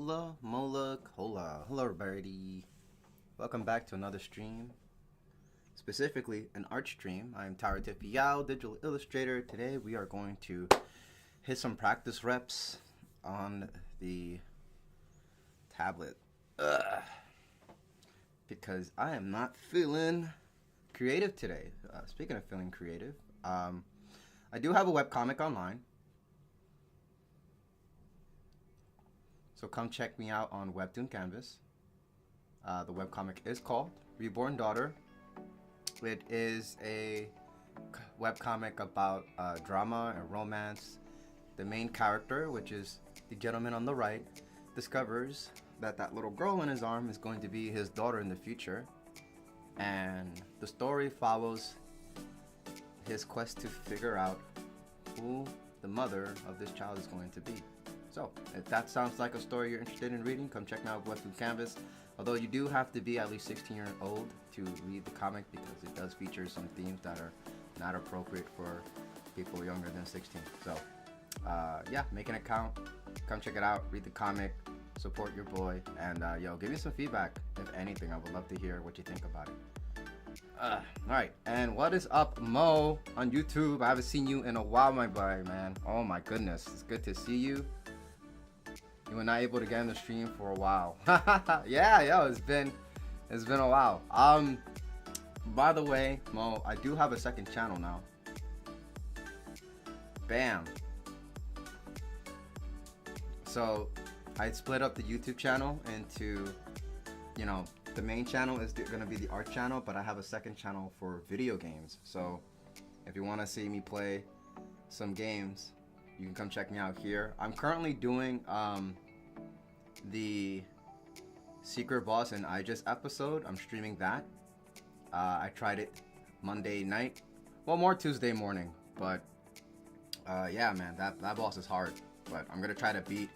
Hola, Mola, Hola. Hello, everybody. Welcome back to another stream, specifically an art stream. I am Tara Tiffy Yao, digital illustrator. Today we are going to hit some practice reps on the tablet. Ugh. Because I am not feeling creative today. Speaking of feeling creative, I do have a webcomic online. So come check me out on Webtoon Canvas. The webcomic is called Reborn Daughter. It is a webcomic about drama and romance. The main character, which is the gentleman on the right, discovers that little girl in his arm is going to be his daughter in the future. And the story follows his quest to figure out who the mother of this child is going to be. So, if that sounds like a story you're interested in reading, come check me out Webtoon Canvas. Although you do have to be at least 16 years old to read the comic because it does feature some themes that are not appropriate for people younger than 16. So, yeah, make an account, come check it out, read the comic, support your boy, and give me some feedback, if anything. I would love to hear what you think about it. Alright, and what is up, Mo, on YouTube? I haven't seen you in a while, my boy, man. Oh my goodness, it's good to see you. You were not able to get in the stream for a while. Yeah, it's been a while. By the way, Mo, I do have a second channel now. Bam. So I split up the YouTube channel into, the main channel is gonna be the art channel, but I have a second channel for video games. So if you want to see me play some games, you can come check me out here. I'm currently doing the Secret Boss and I Just episode. I'm streaming that. I tried it Monday night. Well, more Tuesday morning. But yeah, man, that boss is hard. But I'm gonna try to beat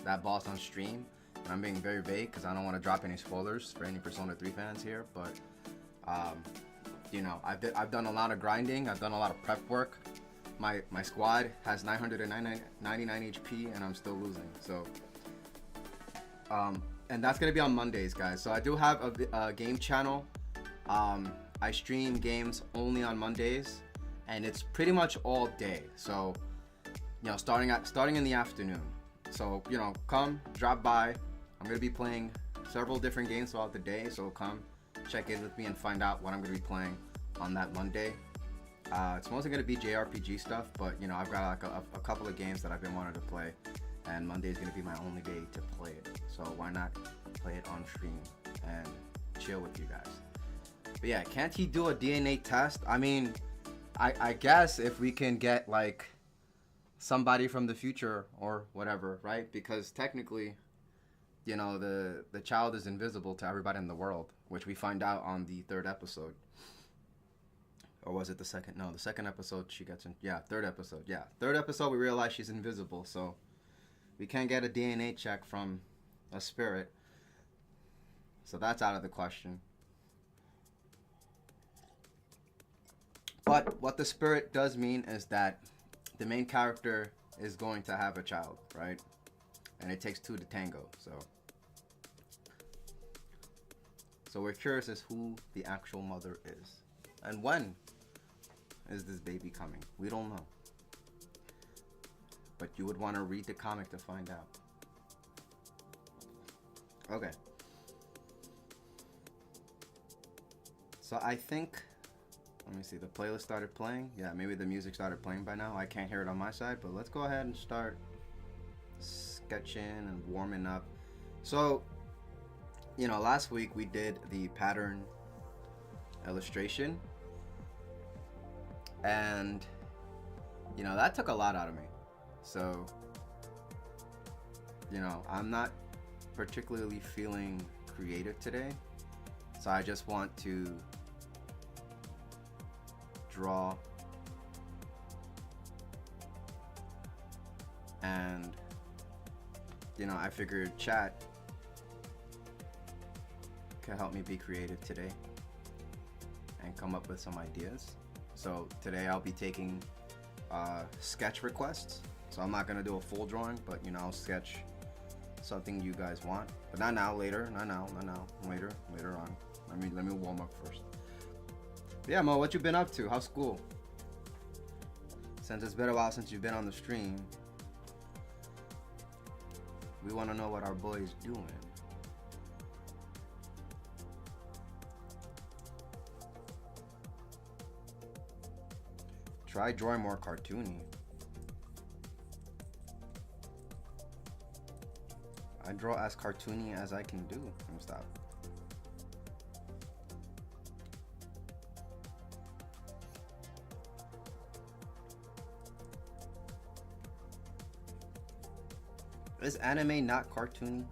that boss on stream. And I'm being very vague because I don't want to drop any spoilers for any Persona 3 fans here. But I've done a lot of grinding. I've done a lot of prep work. My squad has 999 HP and I'm still losing. So, and that's gonna be on Mondays, guys. So I do have a game channel. I stream games only on Mondays, and it's pretty much all day. So, starting in the afternoon. So, come drop by. I'm gonna be playing several different games throughout the day. So come check in with me and find out what I'm gonna be playing on that Monday. It's mostly going to be JRPG stuff, but I've got like a couple of games that I've been wanting to play, and Monday is going to be my only day to play it. So why not play it on stream and chill with you guys? But yeah, can't he do a DNA test? I mean, I guess if we can get like somebody from the future or whatever, right? Because technically, the child is invisible to everybody in the world, which we find out on the third episode. Or was it the second? No, the second episode she gets in. Yeah, third episode. Yeah, third episode we realize she's invisible, so we can't get a DNA check from a spirit. So that's out of the question. But what the spirit does mean is that the main character is going to have a child, right? And it takes two to tango, so we're curious as who the actual mother is. And when is this baby coming? We don't know. But you would want to read the comic to find out. Okay. So I think, let me see, the playlist started playing. Yeah, maybe the music started playing by now. I can't hear it on my side, but let's go ahead and start sketching and warming up. So, last week we did the pattern illustration. And, that took a lot out of me. So, I'm not particularly feeling creative today. So I just want to draw and, I figured chat can help me be creative today and come up with some ideas. So today I'll be taking sketch requests. So I'm not gonna do a full drawing, but I'll sketch something you guys want, but not now. Later, not now, not now. Later on. Let me warm up first. Yeah, Mo, what you been up to? How's school? Since it's been a while since you've been on the stream, we want to know what our boy's doing. Try drawing more cartoony. I draw as cartoony as I can do. Stop. Is anime not cartoony?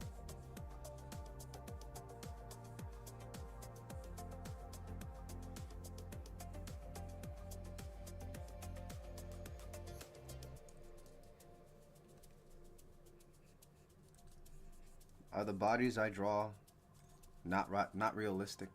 Are the bodies I draw not realistic?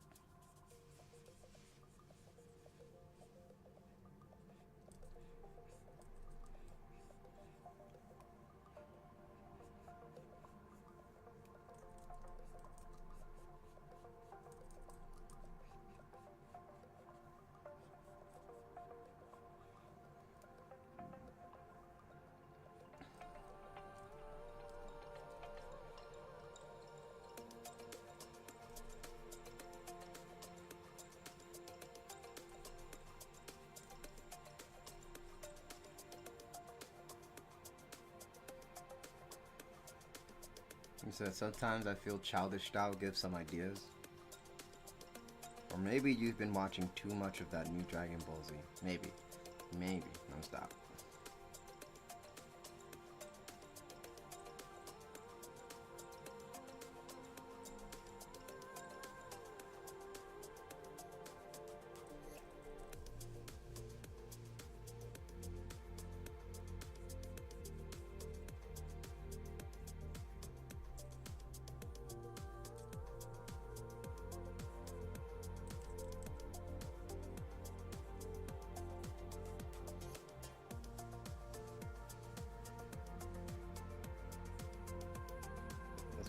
He said, sometimes I feel Childish Style gives some ideas. Or maybe you've been watching too much of that new Dragon Ball Z. Maybe. No, stop.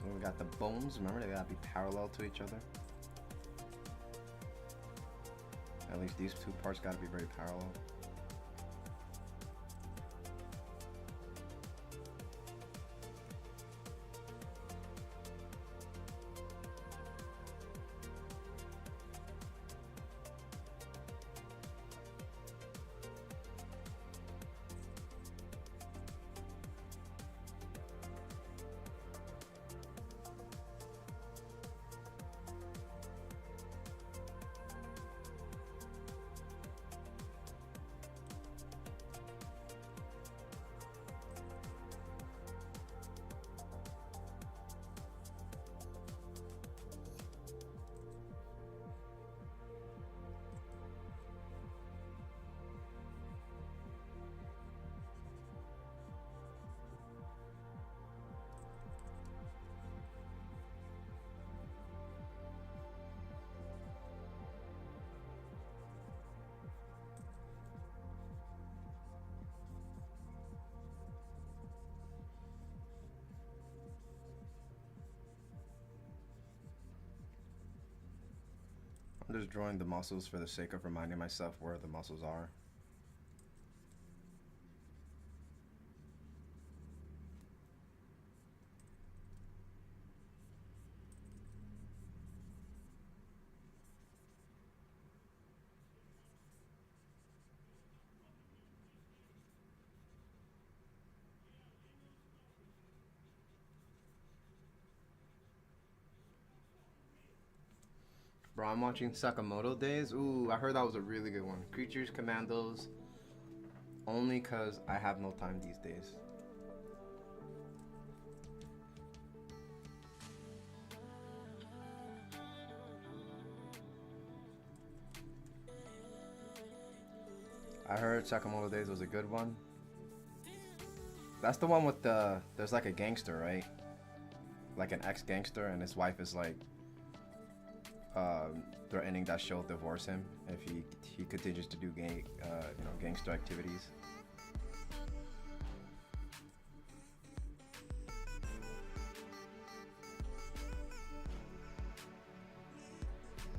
When we got the bones, remember they gotta be parallel to each other. At least these two parts gotta be very parallel. I'm just drawing the muscles for the sake of reminding myself where the muscles are. Bro, I'm watching Sakamoto Days. Ooh, I heard that was a really good one. Creatures, Commandos. Only because I have no time these days. I heard Sakamoto Days was a good one. That's the one with the... There's like a gangster, right? Like an ex-gangster, and his wife is like... threatening that she'll divorce him if he continues to do gangster activities.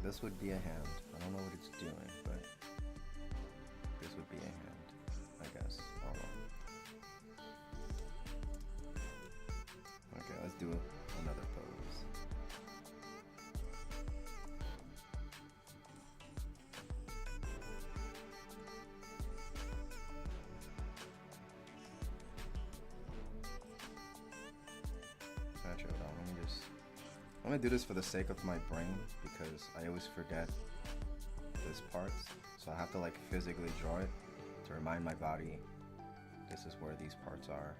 This would be a hand. I don't know what it's doing, but this would be a hand, I guess. I don't know. Okay, let's do another pose. Actually, hold on, I'm gonna do this for the sake of my brain because I always forget this part, so I have to like physically draw it to remind my body this is where these parts are.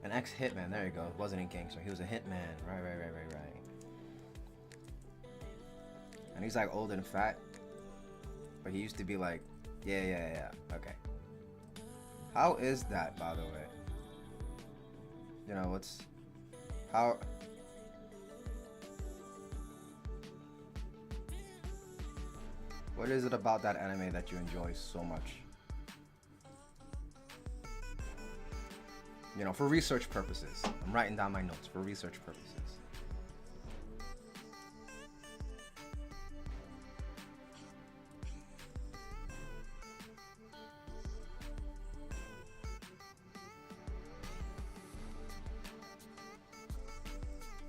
An ex-hitman, there you go. It wasn't a gangster, he was a hitman. Right. And he's like old and fat, but he used to be like, yeah. Okay. How is that, by the way? You know, how... What is it about that anime that you enjoy so much? You know, for research purposes. I'm writing down my notes for research purposes.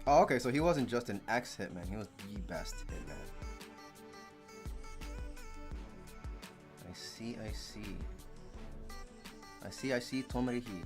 Oh, okay, so he wasn't just an ex-hitman, he was the best hitman. I see, Tomarihi.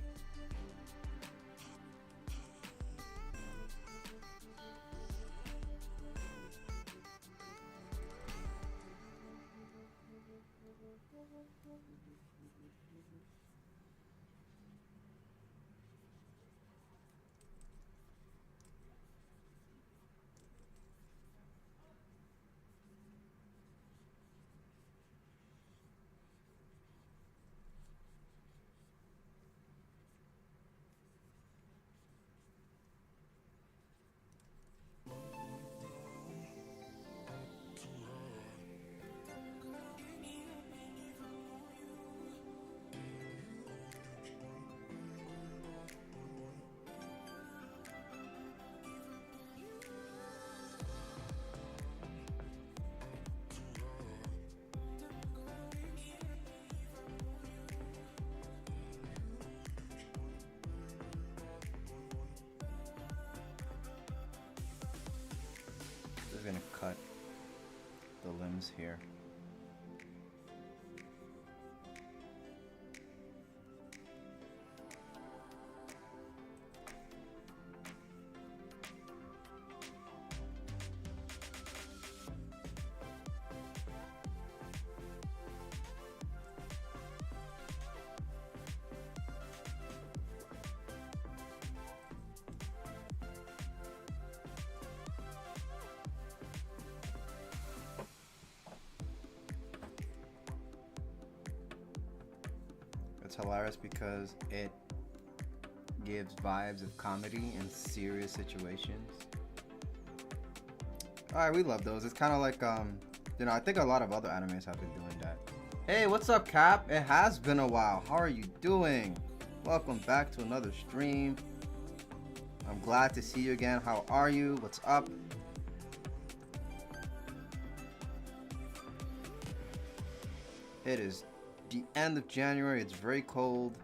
Gonna cut the limbs here. It's hilarious because it gives vibes of comedy in serious situations. Alright, we love those. It's kind of like, you know, I think a lot of other animes have been doing that. Hey, what's up, Cap? It has been a while. How are you doing? Welcome back to another stream. I'm glad to see you again. How are you? What's up? It is the end of January. It's very cold.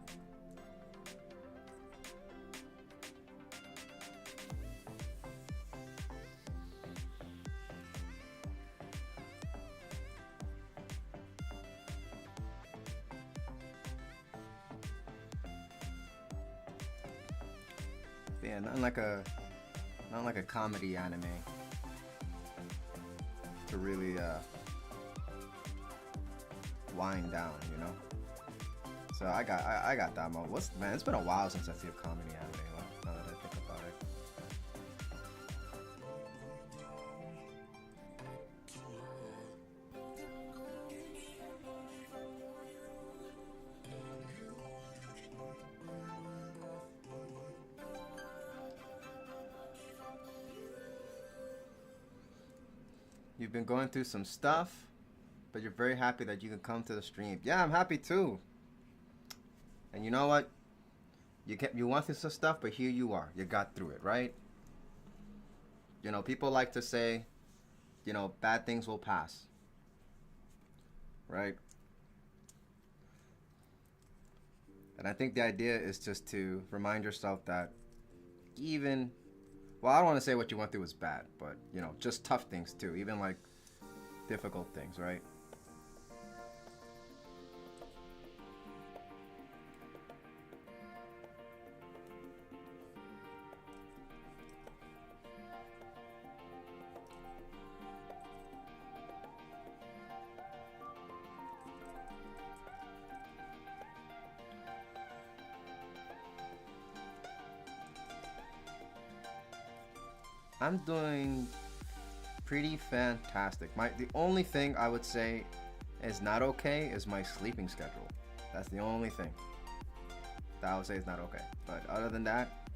Yeah, not like a comedy anime to really wind down, you know. So I got that mode. Man, it's been a while since I see a comedy anime. Now that I think about it. You've been going through some stuff, but you're very happy that you can come to the stream. Yeah, I'm happy too. And you know what? You went through some stuff, but here you are. You got through it, right? People like to say, bad things will pass, right? And I think the idea is just to remind yourself that even, well, I don't want to say what you went through was bad, but, just tough things too, even like difficult things, right? I'm doing pretty fantastic. The only thing I would say is not okay is my sleeping schedule. That's the only thing that I would say is not okay. But other than that,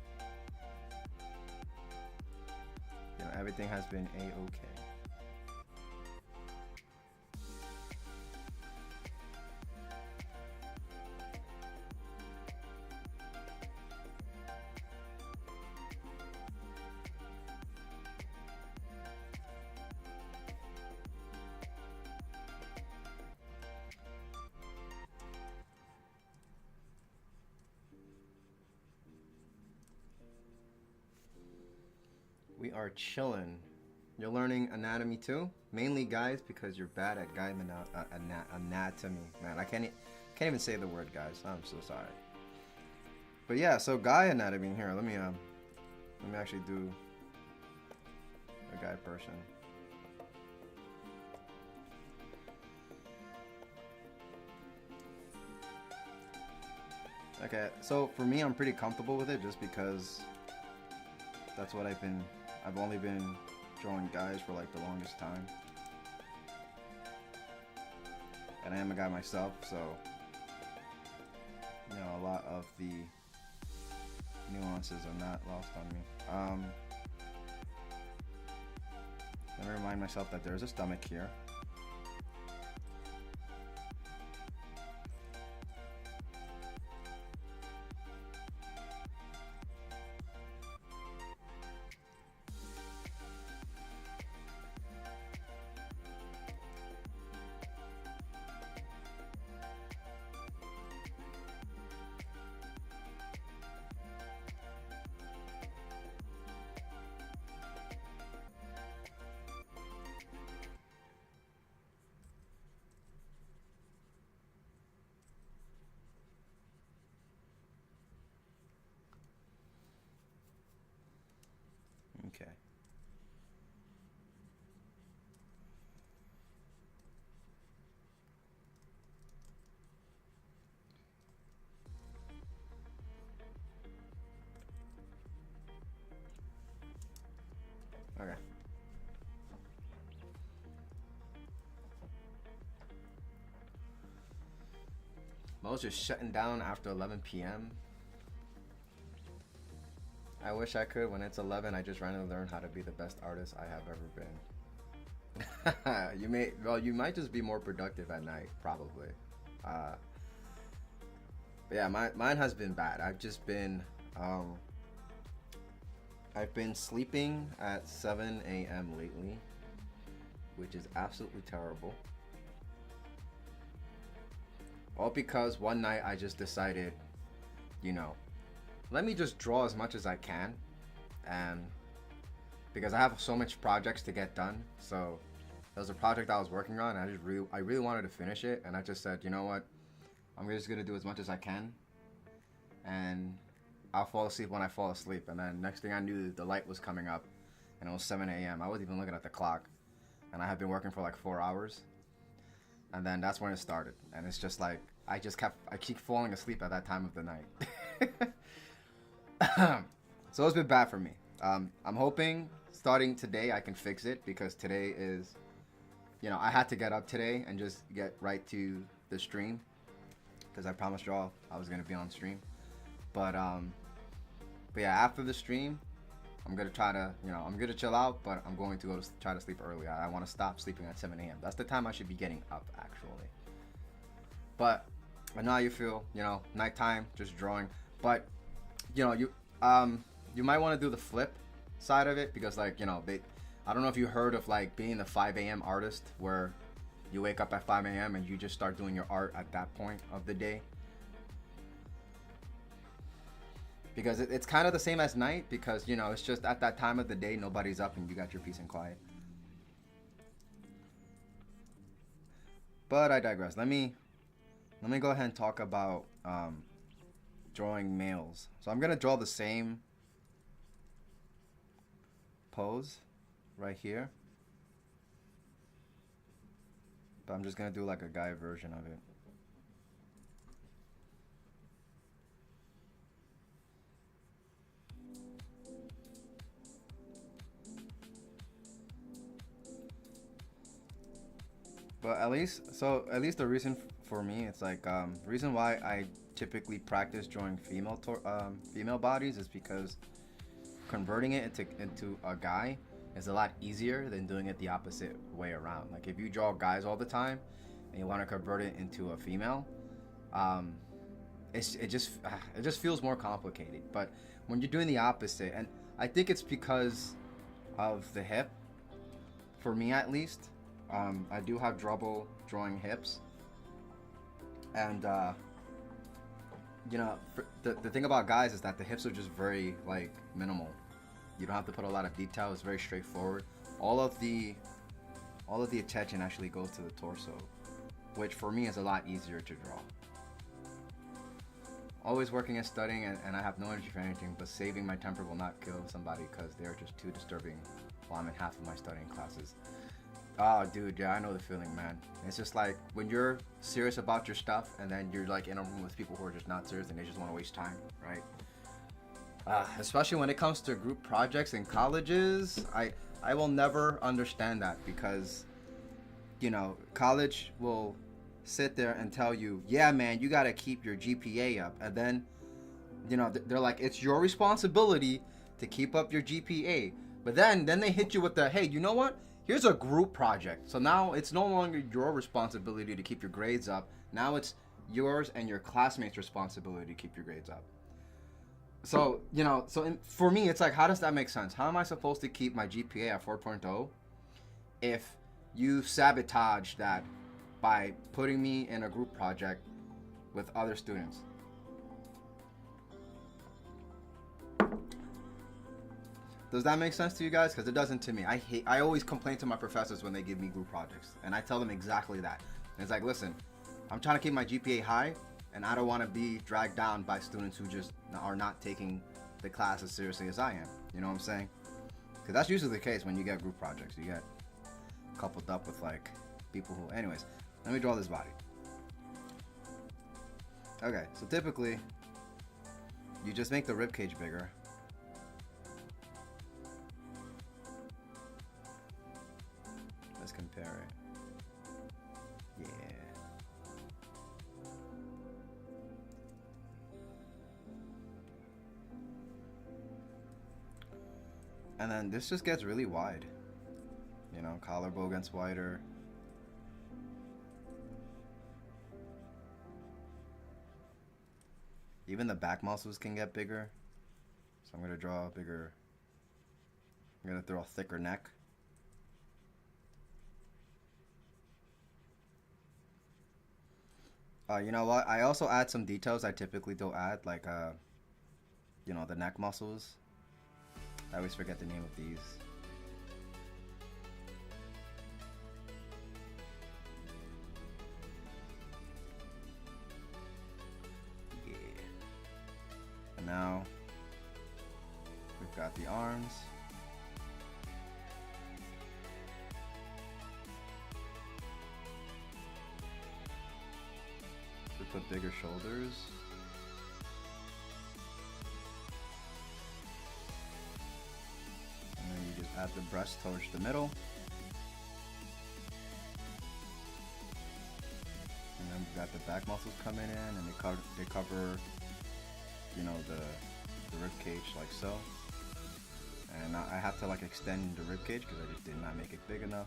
everything has been a-okay. We are chilling. You're learning anatomy too? Mainly guys because you're bad at guy anatomy. Man, I can't even say the word guys. I'm so sorry. But yeah, so guy anatomy here. Let me actually do a guy person. Okay, so for me, I'm pretty comfortable with it just because that's what I've only been drawing guys for like the longest time. And I am a guy myself, so a lot of the nuances are not lost on me. Let me remind myself that there's a stomach here. Okay. Okay. Mo's just shutting down after 11 p.m. I wish I could. When it's 11, I just randomly learn how to be the best artist I have ever been. You might just be more productive at night, probably. But yeah, mine has been bad. I've been sleeping at 7 a.m. lately, which is absolutely terrible. All because one night I just decided, let me just draw as much as I can, and because I have so much projects to get done. So there was a project I was working on, and I really wanted to finish it, and I just said, you know what, I'm just gonna do as much as I can, and I'll fall asleep when I fall asleep. And then next thing I knew, the light was coming up, and it was 7 a.m. I wasn't even looking at the clock, and I had been working for like 4 hours, and then that's when it started. And it's just like I keep falling asleep at that time of the night. So it's been bad for me. I'm hoping starting today I can fix it, because today is, I had to get up today and just get right to the stream, because I promised y'all I was gonna be on stream. But yeah, after the stream, I'm gonna try to, I'm gonna chill out, but I'm going to try to sleep early. I want to stop sleeping at 7 a.m. That's the time I should be getting up, actually. But I know how you feel, nighttime, just drawing. But you know, you might want to do the flip side of it because like, you know, I don't know if you heard of like being the 5 a.m. artist where you wake up at 5 a.m. and you just start doing your art at that point of the day. Because it's kind of the same as night because, you know, it's just at that time of the day, nobody's up and you got your peace and quiet. But I digress. Let me go ahead and talk about drawing males. So I'm going to draw the same pose right here. But I'm just going to do like a guy version of it. But at least the reason for me, it's like reason why I typically practice drawing female bodies is because converting it into a guy is a lot easier than doing it the opposite way around. Like if you draw guys all the time and you want to convert it into a female, it just feels more complicated. But when you're doing the opposite, and I think it's because of the hip, for me at least. I do have trouble drawing hips, and you know, the thing about guys is that the hips are just very like minimal. You don't have to put a lot of detail. It's very straightforward. All of the attention actually goes to the torso, which for me is a lot easier to draw. Always working and studying, and I have no energy for anything, but saving my temper will not kill somebody because they're just too disturbing while I'm in half of my studying classes. Oh, dude, yeah, I know the feeling, man. It's just like when you're serious about your stuff and then you're like in a room with people who are just not serious and they just want to waste time, right? Especially when it comes to group projects in colleges, I will never understand that because, you know, college will sit there and tell you, yeah, man, you got to keep your GPA up. And then, you know, they're like, it's your responsibility to keep up your GPA. But then they hit you with the, hey, you know what? Here's a group project. So now it's no longer your responsibility to keep your grades up. Now it's yours and your classmates' responsibility to keep your grades up. So, you know, for me, it's like, how does that make sense? How am I supposed to keep my GPA at 4.0 if you sabotage that by putting me in a group project with other students? Does that make sense to you guys? Because it doesn't to me. I always complain to my professors when they give me group projects, and I tell them exactly that. And it's like, listen, I'm trying to keep my GPA high, and I don't want to be dragged down by students who just are not taking the class as seriously as I am. You know what I'm saying? Because that's usually the case when you get group projects. You get coupled up with like people who... Anyways, let me draw this body. Okay, so typically, you just make the ribcage bigger. Let's compare it. Yeah. And then this just gets really wide. You know, collarbone gets wider. Even the back muscles can get bigger. So I'm gonna draw a bigger... I'm gonna throw a thicker neck. You know what? I also add some details I typically don't add, like, you know, the neck muscles. I always forget the name of these. Yeah. And now, we've got the arms. Put bigger shoulders. And then you just add the breast towards the middle. And then we've got the back muscles coming in, and they cover, you know, the rib cage like so. And I have to like extend the rib cage because I just did not make it big enough,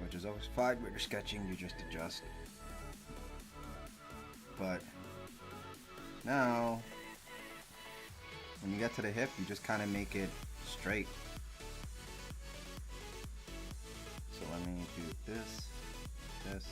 which is always fine when you're sketching. You just adjust. But now when you get to the hip, you just kind of make it straight. So let me do this, this.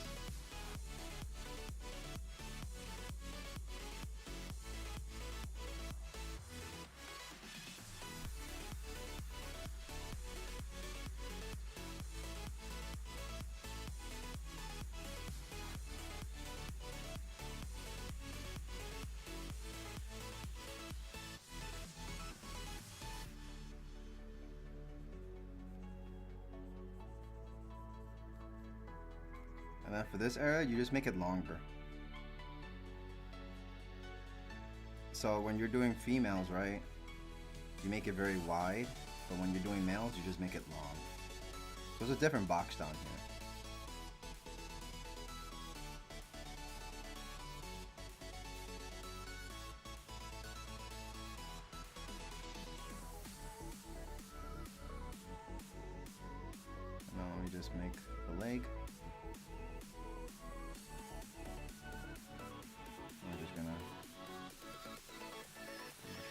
And then for this area, you just make it longer. So when you're doing females, right, you make it very wide, but when you're doing males, you just make it long. There's a different box down here. Now we just make the leg. We're just gonna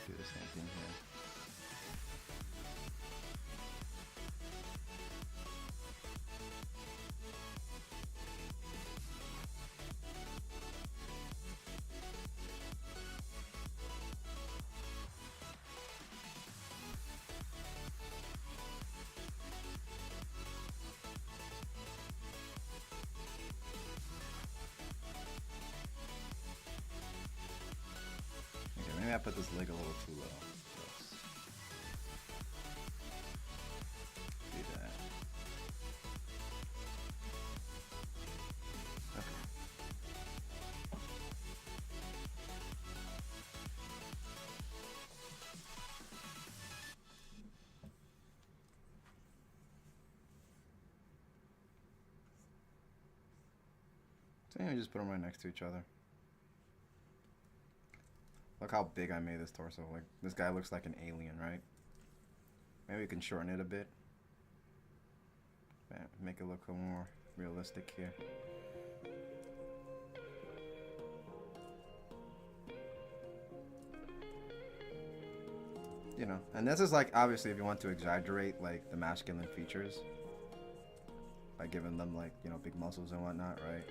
do the same thing here. Okay, maybe I put this leg a little too low. Let's do that. Okay. So maybe just put them right next to each other. Look how big I made this torso. Like, this guy looks like an alien, right? Maybe we can shorten it a bit. Make it look a little more realistic here. You know, and this is like, obviously, if you want to exaggerate, like, the masculine features by giving them, like, you know, big muscles and whatnot, right?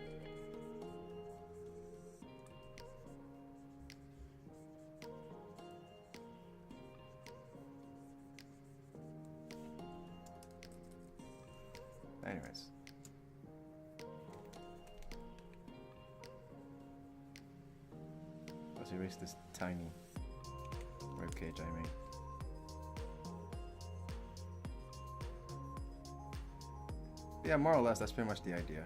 Anyways. Let's erase this tiny rib cage I made. Yeah, more or less, that's pretty much the idea.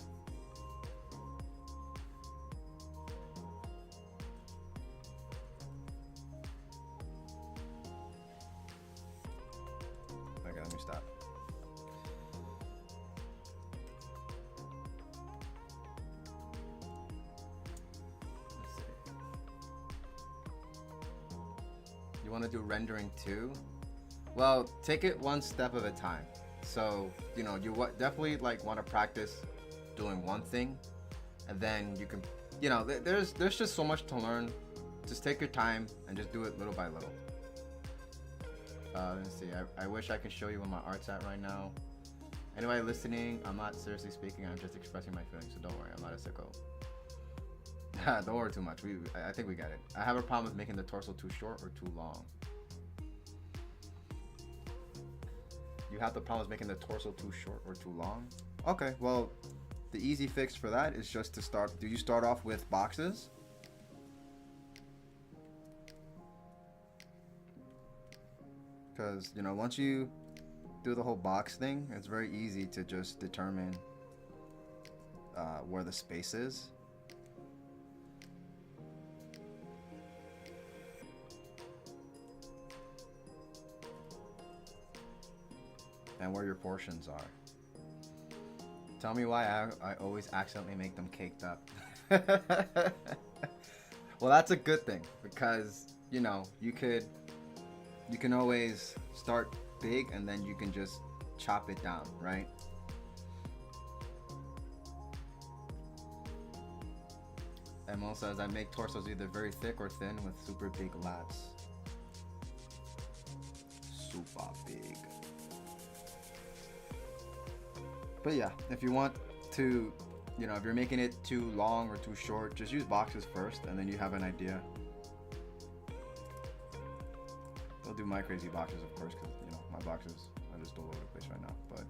Okay, let me stop. You want to do rendering too? Well, take it one step at a time. So, you know, you definitely like want to practice doing one thing, and then you can, you know, there's just so much to learn. Just take your time and just do it little by little. Let's see. I wish I could show you where my art's at right now. Anybody listening, I'm not seriously speaking. I'm just expressing my feelings. So don't worry. I'm not a sicko. Don't worry too much. I think we got it. I have a problem with making the torso too short or too long. You have the problem with making the torso too short or too long? Okay, well, the easy fix for that is just to start. Do you start off with boxes? Because, you know, once you do the whole box thing, it's very easy to just determine where the space is. And where your portions are. Tell me why I always accidentally make them caked up. Well, that's a good thing, because, you know, you can always start big and then you can just chop it down, right? Emil says, I make torsos either very thick or thin with super big lats. big. But yeah, if you want to, if you're making it too long or too short, just use boxes first, and then you have an idea. I'll do my crazy boxes, of course, because my boxes are just all over the place right now. But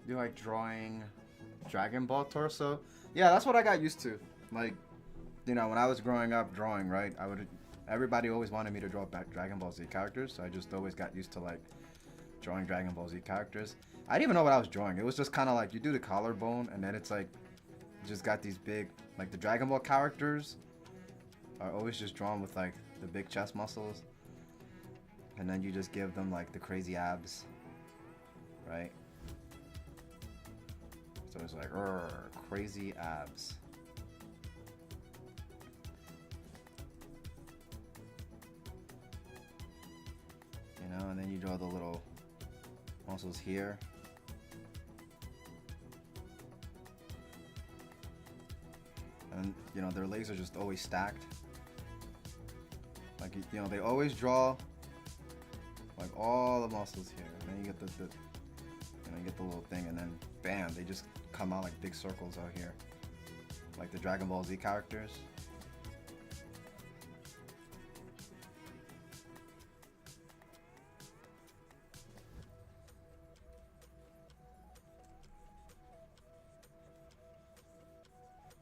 do you like drawing Dragon Ball torso? Yeah, that's what I got used to. Like, when I was growing up drawing, right? Everybody always wanted me to draw Dragon Ball Z characters, so I just always got used to like drawing Dragon Ball Z characters. I didn't even know what I was drawing. It was just kind of like you do the collarbone, and then it's like you just got these big, like the Dragon Ball characters are always just drawn with like the big chest muscles, and then you just give them like the crazy abs, right? So it's like, crazy abs. And then you draw the little muscles here. And, their legs are just always stacked. Like, they always draw, like, all the muscles here. And then you get you get the little thing, and then, bam, they just come out like big circles out here. Like the Dragon Ball Z characters.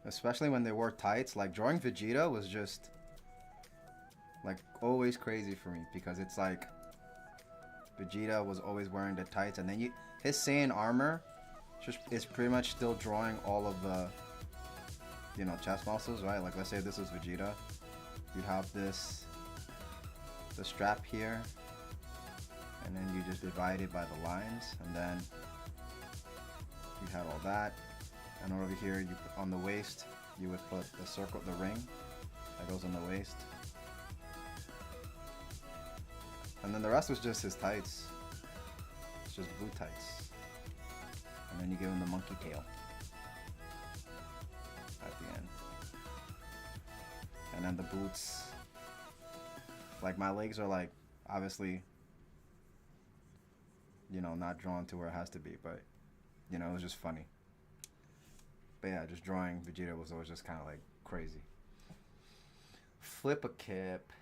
Especially when they wore tights. Like, drawing Vegeta was just, like, always crazy for me. Because it's like, Vegeta was always wearing the tights. And then his Saiyan armor is pretty much still drawing all of the, chest muscles, right? Like, let's say this is Vegeta. You have the strap here. And then you just divide it by the lines. And then you had all that. And over here, on the waist, you would put the ring that goes on the waist. And then the rest was just his tights. It's just blue tights. And then you give him the monkey tail at the end. And then the boots. Like, my legs are like, obviously, not drawn to where it has to be, but, it was just funny. But yeah, just drawing Vegeta was always just kind of like crazy. Flip a Kip.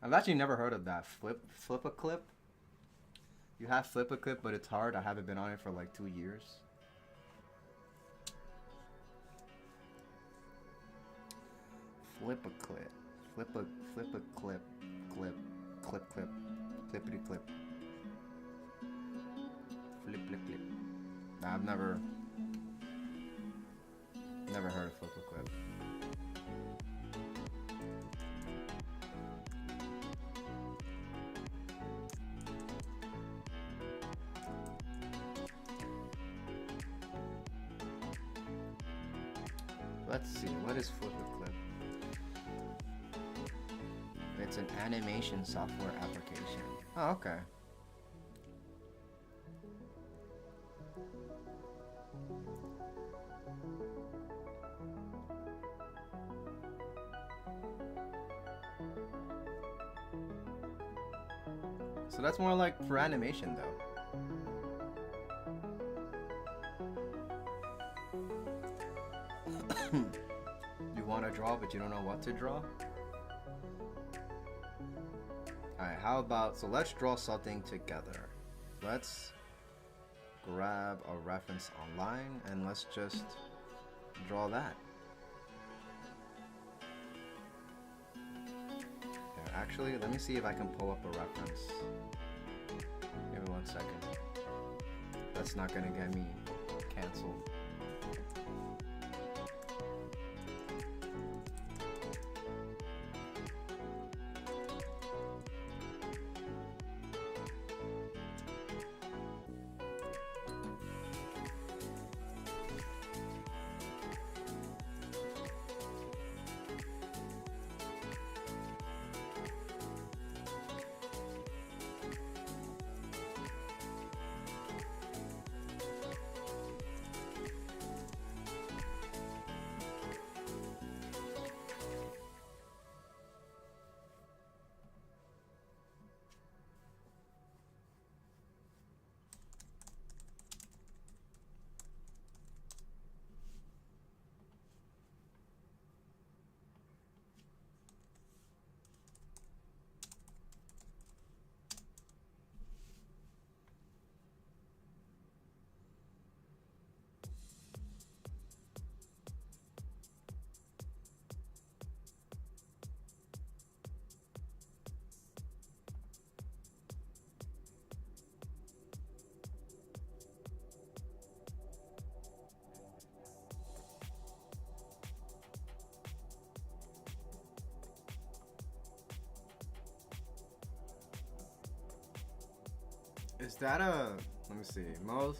I've actually never heard of that. Flip a Clip? You have Flip a Clip, but it's hard. I haven't been on it for like 2 years. Flip a Clip. Flip a clip. Clip. Clippity clip. Flip. Nah, I've never heard of Flip a Clip. Let's see, what is Flip a Clip? It's an animation software application. Oh, okay. So that's more like for animation though. You want to draw but you don't know what to draw? Alright, how about, so let's draw something together. Let's grab a reference online and let's just draw that. Here, actually, let me see if I can pull up a reference. Give me 1 second. That's not gonna get me canceled. Is that a, let me see, Mo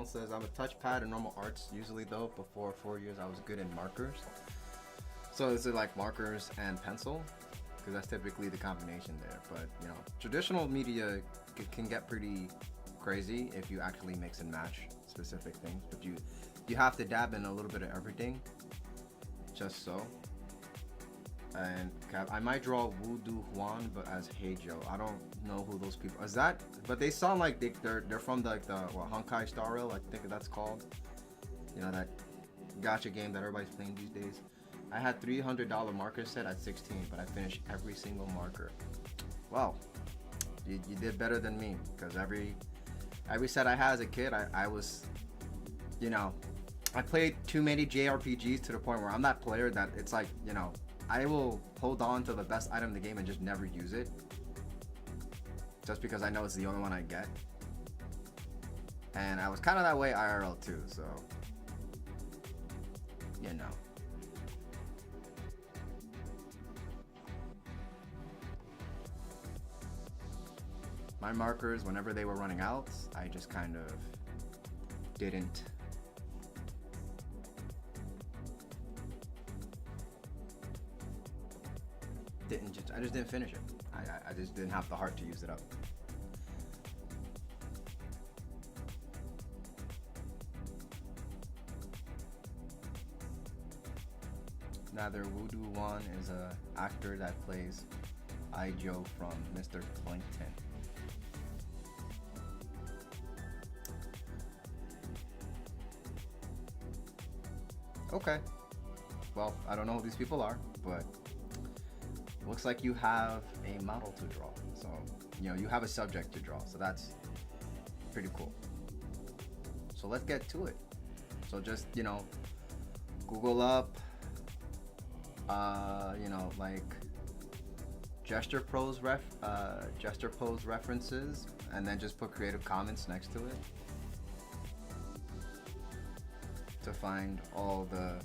says I'm a touchpad and normal arts usually though. Before 4 years I was good in markers. So is it like markers and pencil? Because that's typically the combination there. But you know, traditional media can get pretty crazy if you actually mix and match specific things. But you have to dab in a little bit of everything, just so. And I might draw Voodoo Juan, but as Heijo. I don't know who those people is. That, but they sound like they're from the Honkai Star Rail, I think that's called. You know, that gacha game that everybody's playing these days. I had $300 marker set at 16, but I finished every single marker. Well, you did better than me, because every set I had as a kid, I was, you know, I played too many JRPGs to the point where I'm that player that it's like, you know, I will hold on to the best item in the game and just never use it. Just because I know it's the only one I get. And I was kind of that way IRL too, so. You know. My markers, whenever they were running out, I just kind of didn't. I just didn't finish it. I just didn't have the heart to use it up. Neither Voodoo Juan is a actor that plays Ijo from Mr. Plankton. Okay. Well, I don't know who these people are, but looks like you have a model to draw. So, you know, you have a subject to draw. So that's pretty cool. So let's get to it. So just, you know, Google up, you know, like gesture pose references, and then just put Creative Commons next to it to find all the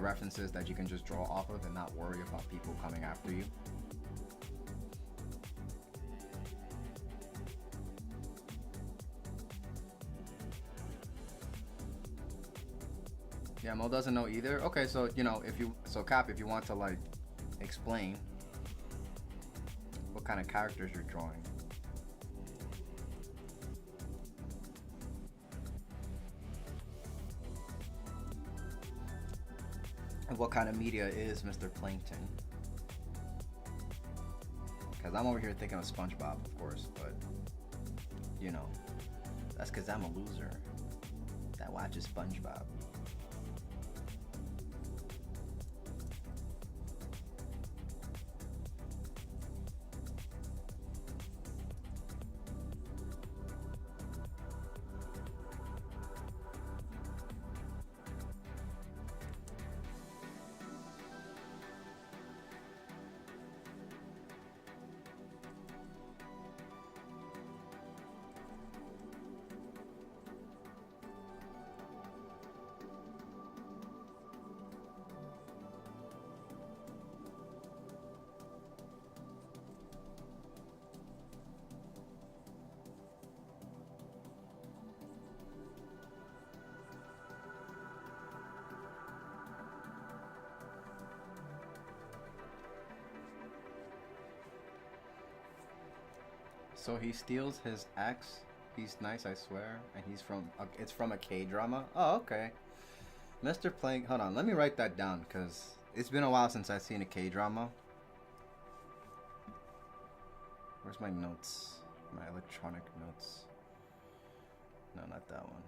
references that you can just draw off of and not worry about people coming after you. Yeah, Mo doesn't know either. Okay, so you know, Cap, if you want to like explain what kind of characters you're drawing. And what kind of media is Mr. Plankton? Because Because I'm over here thinking of SpongeBob, of course, but, you know, that's because I'm a loser that watches SpongeBob. So he steals his ex. He's nice, I swear, and he's from. It's from a K drama. Oh, okay. Mr. Playing. Hold on, let me write that down because it's been a while since I've seen a K drama. Where's my notes? My electronic notes. No, not that one.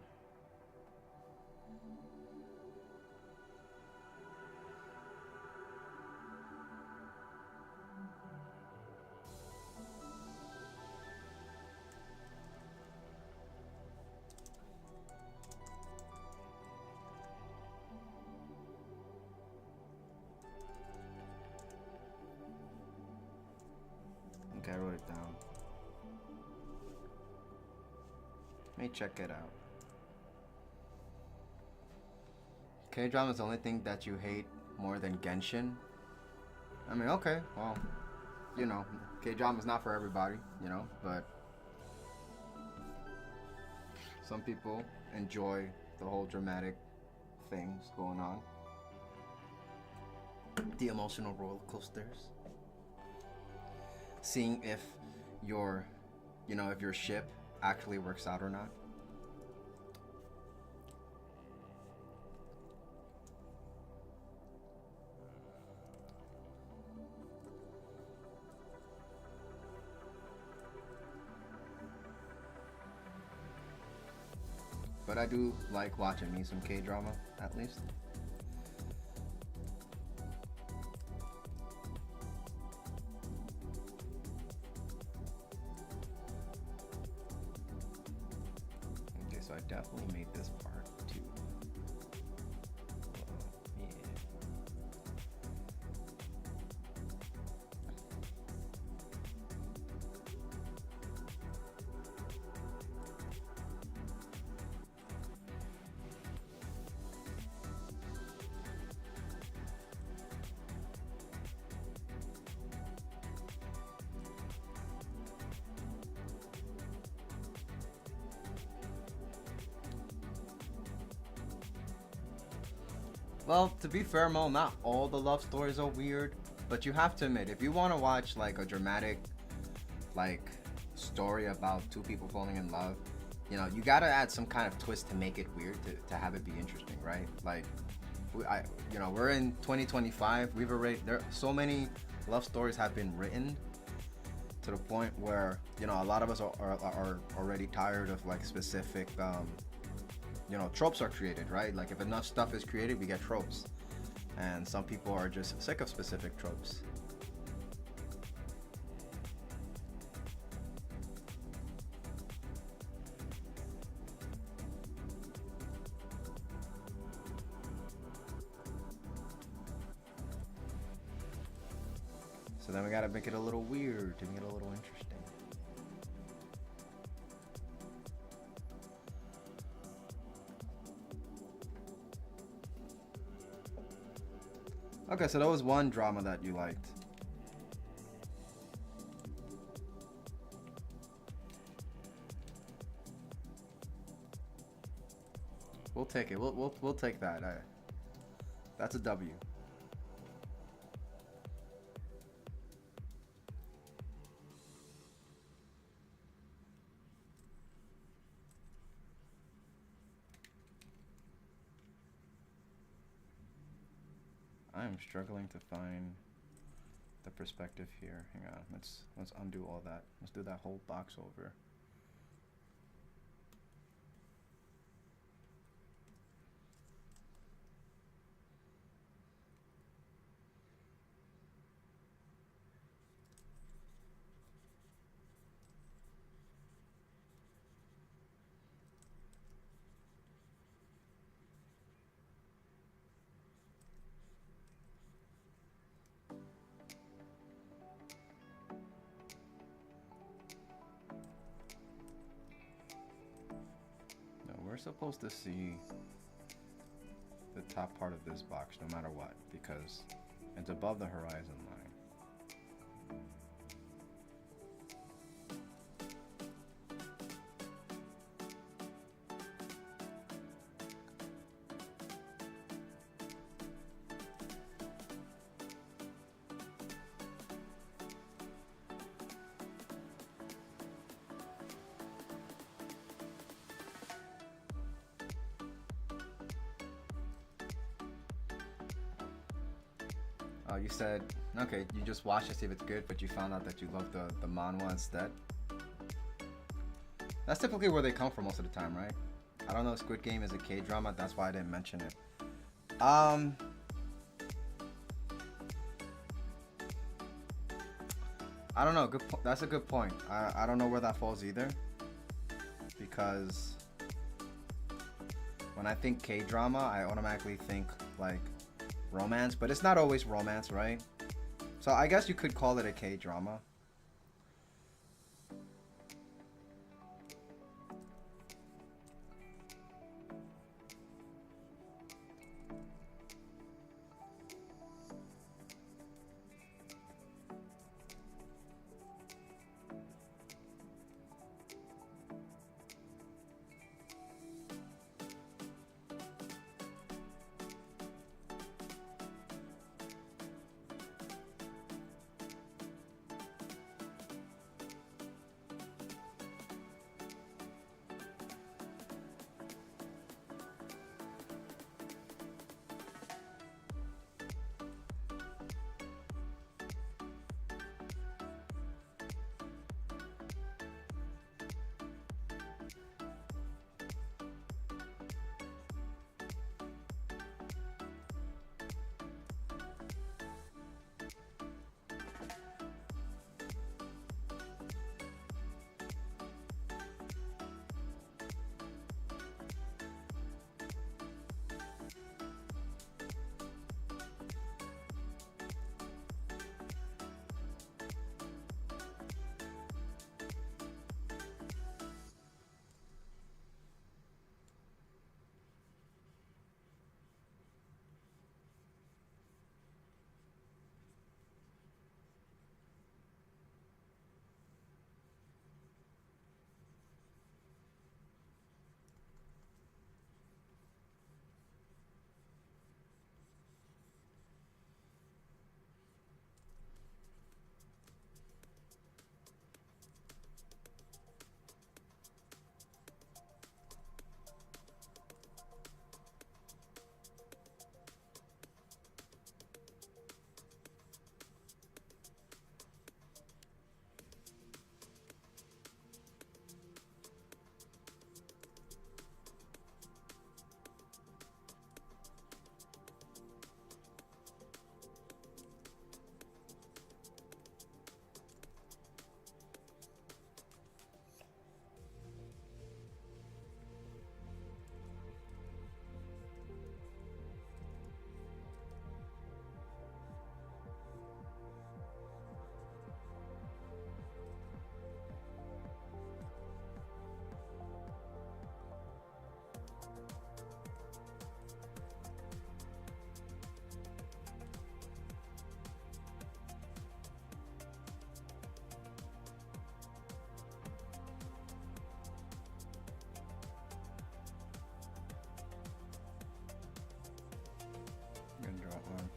Okay, I wrote it down. Let me check it out. K-drama is the only thing that you hate more than Genshin? I mean, okay, well, you know, K-drama is not for everybody, you know, but some people enjoy the whole dramatic things going on. The emotional roller coasters. Seeing if your, you know, if your ship actually works out or not. But I do like watching me some K-drama, at least. Okay, so I definitely made this part too. Yeah. Well, to be fair, Mo, not all the love stories are weird, but you have to admit, if you want to watch like a dramatic, like, story about two people falling in love, you know, you gotta add some kind of twist to make it weird to have it be interesting, right? Like, you know, we're in 2025. We've already so many love stories have been written to the point where, you know, a lot of us are already tired of like specific. You know, tropes are created, right? Like if enough stuff is created, we get tropes. And some people are just sick of specific tropes. So then we gotta make it a little weird to make it a little interesting. Okay, so that was one drama that you liked. We'll take it. We'll take that. That's a W. I am struggling to find the perspective here. Hang on, let's undo all that. Let's do that whole box over. We're supposed to see the top part of this box no matter what, because it's above the horizon line. You said, okay, you just watched to see if it's good, but you found out that you loved the manhwa instead. That's typically where they come from most of the time, right? I don't know if Squid Game is a K-drama, that's why I didn't mention it. I don't know, that's a good point. I don't know where that falls either. Because when I think K-drama, I automatically think like romance, but it's not always romance, right? So I guess you could call it a K-drama.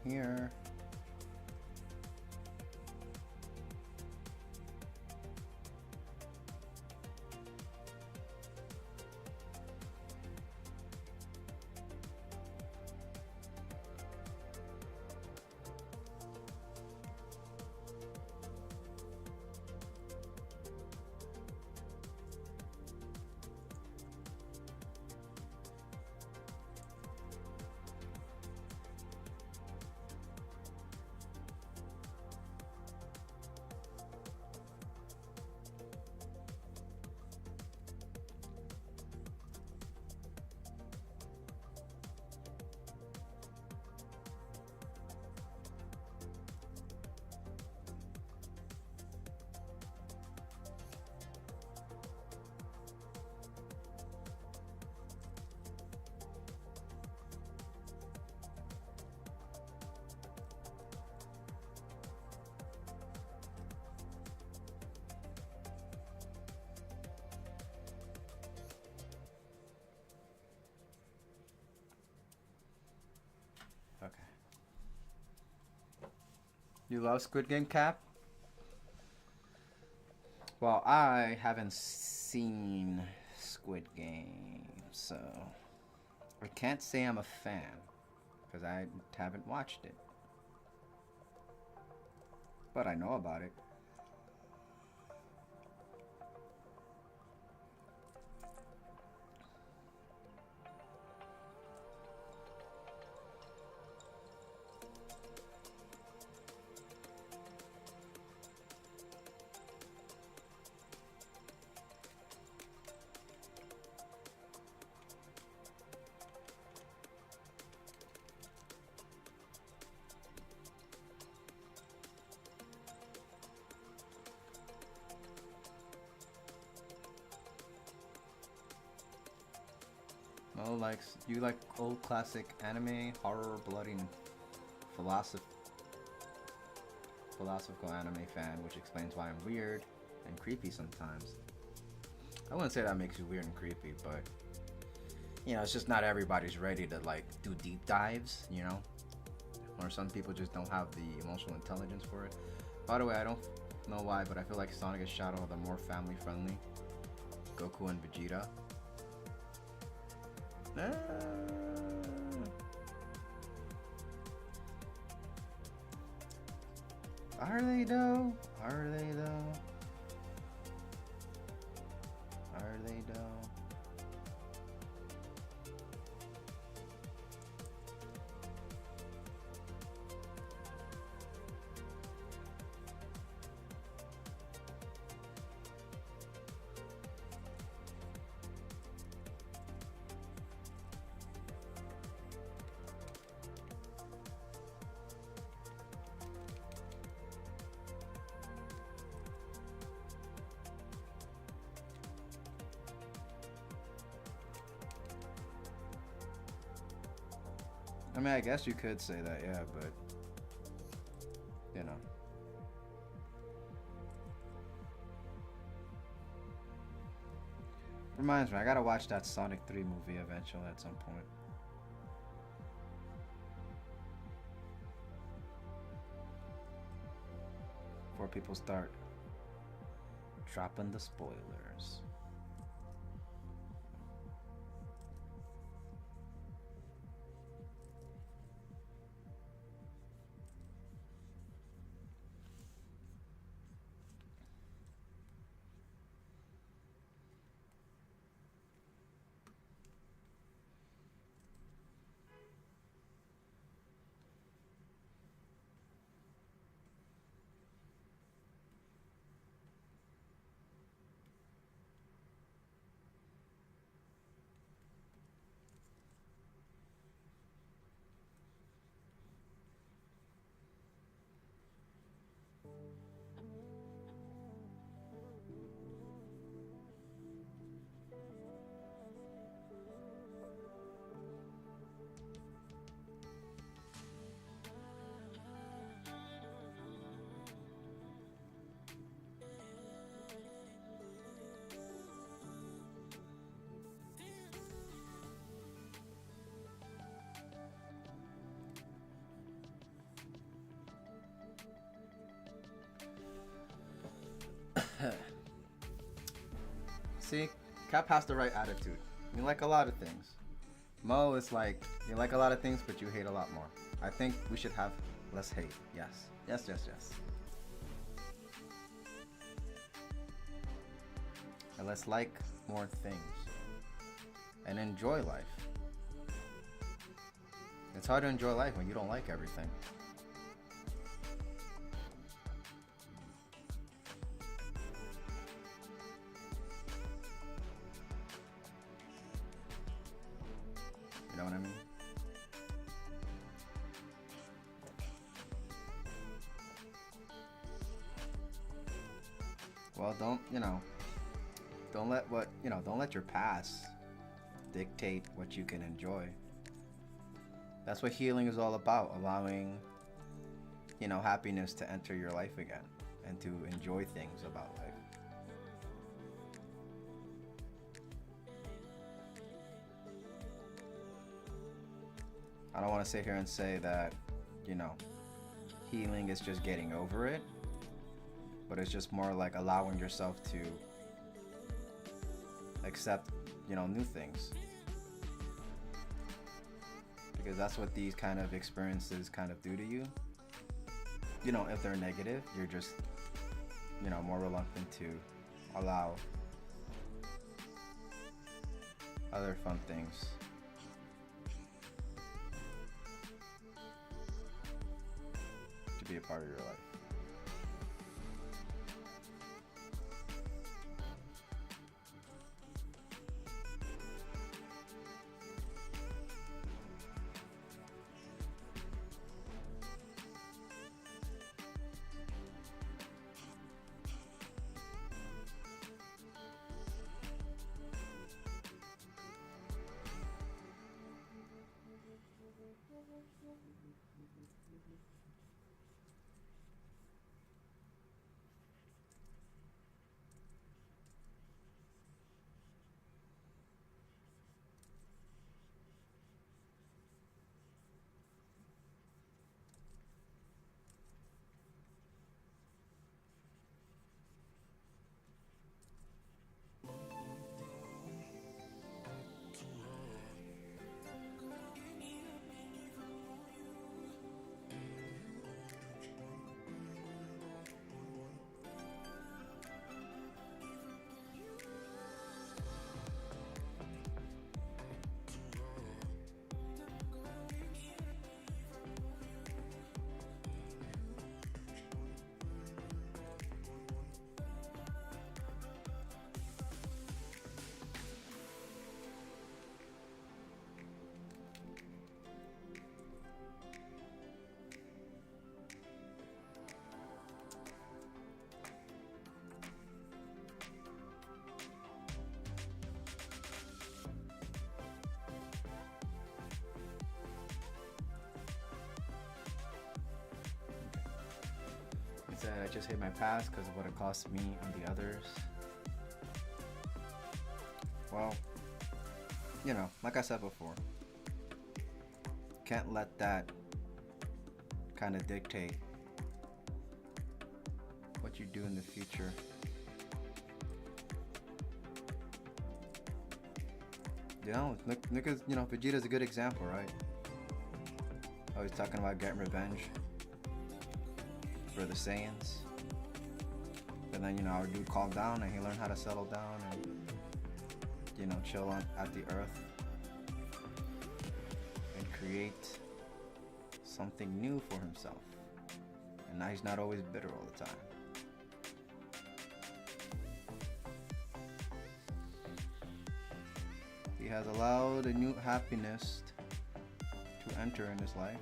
Here. You love Squid Game, Cap? Well, I haven't seen Squid Game, so I can't say I'm a fan because I haven't watched it. But I know about it. Oh, like you like old classic anime, horror, bloody, and philosophical anime fan, which explains why I'm weird and creepy sometimes. I wouldn't say that makes you weird and creepy, but you know, it's just not everybody's ready to like do deep dives, you know, or some people just don't have the emotional intelligence for it. By the way, I don't know why, but I feel like Sonic and Shadow are more family friendly. Goku and Vegeta. Are they though? Are they though? Are they though? I mean, I guess you could say that, yeah, but you know. Reminds me, I gotta watch that Sonic 3 movie eventually at some point. Before people start dropping the spoilers. See, Cap has the right attitude. You like a lot of things. Mo is like, you like a lot of things, but you hate a lot more. I think we should have less hate. Yes. Yes, yes, yes. And let's like more things. And enjoy life. It's hard to enjoy life when you don't like everything. You know what I mean? Well, don't let your past dictate what you can enjoy. That's what healing is all about, allowing, happiness to enter your life again and to enjoy things about life. I don't want to sit here and say that, healing is just getting over it, but it's just more like allowing yourself to accept, new things. Because that's what these kind of experiences kind of do to you. If they're negative, you're just, more reluctant to allow other fun things to be a part of your life. Said I just hit my pass because of what it cost me and the others. Well, like I said before, can't let that kind of dictate what you do in the future. Niggas, Vegeta's a good example, right? Always talking about getting revenge for the Saiyans. But then, our dude calmed down and he learned how to settle down and, chill at the earth and create something new for himself. And now he's not always bitter all the time. He has allowed a new happiness to enter in his life.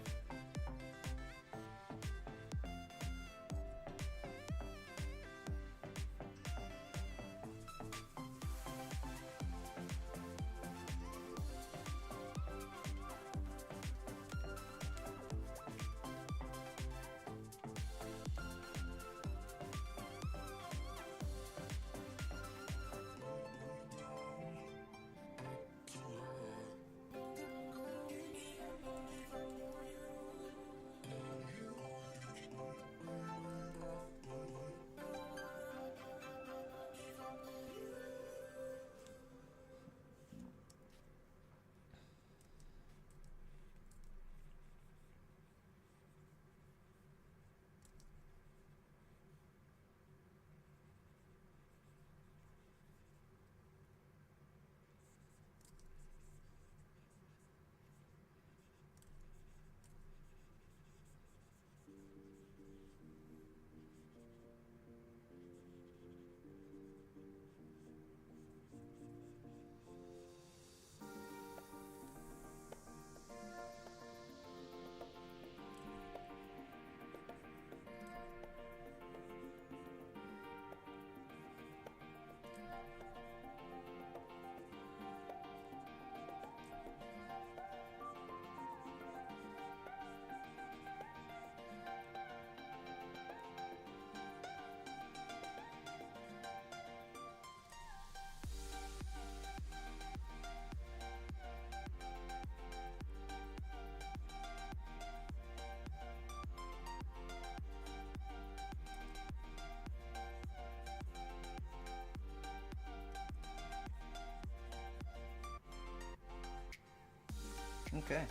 Okay.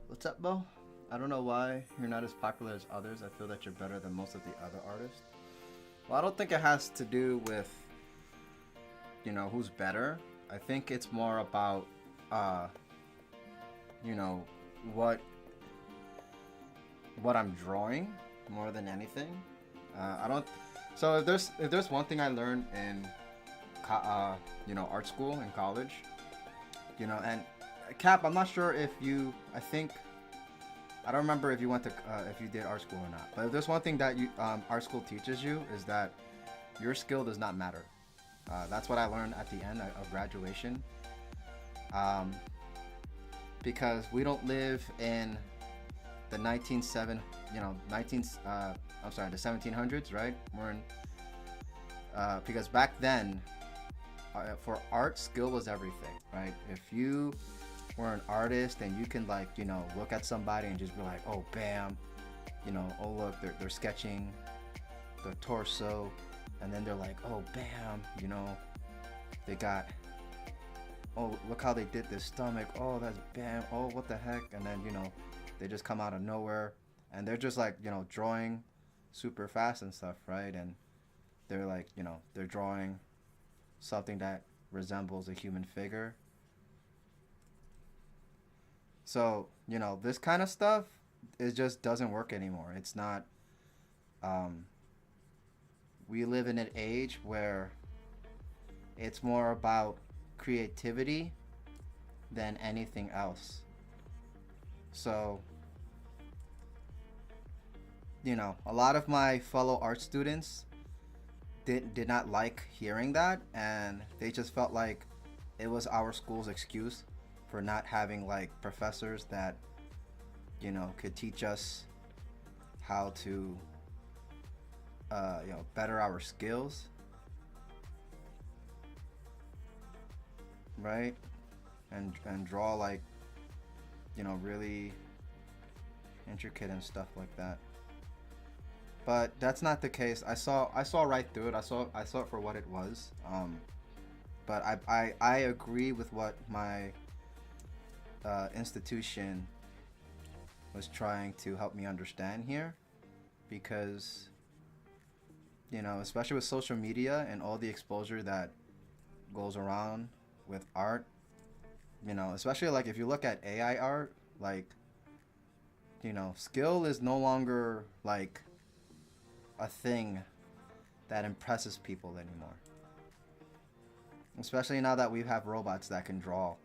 What's up, Bo? I don't know why you're not as popular as others. I feel that you're better than most of the other artists. Well, I don't think it has to do with, who's better. I think it's more about, uh, you know, what I'm drawing more than anything. I don't. So if there's one thing I learned in, art school and college, and Cap, I'm not sure if you. I don't remember if you went to if you did art school or not. But if there's one thing that art school teaches you is that your skill does not matter. That's what I learned at the end of graduation. Because we don't live in the 1700s, right? We're in because back then, for art, skill was everything, right? If you were an artist and you can look at somebody and just be like, oh, bam, oh look, they're sketching the torso, and then they're like, oh, bam, they got, oh, look how they did this stomach, oh, that's bam, oh, what the heck, and then they just come out of nowhere and they're just drawing super fast and stuff, right? And they're they're drawing something that resembles a human figure. So, this kind of stuff, it just doesn't work anymore. It's not, we live in an age where it's more about creativity than anything else. So, a lot of my fellow art students did not like hearing that, and they just felt like it was our school's excuse for not having professors that could teach us how to better our skills, right? And draw really intricate and stuff like that. But that's not the case. I saw right through it. I saw it for what it was. But I agree with what my institution was trying to help me understand here, because especially with social media and all the exposure that goes around with art, especially if you look at AI art, skill is no longer a thing that impresses people anymore, especially now that we have robots that can draw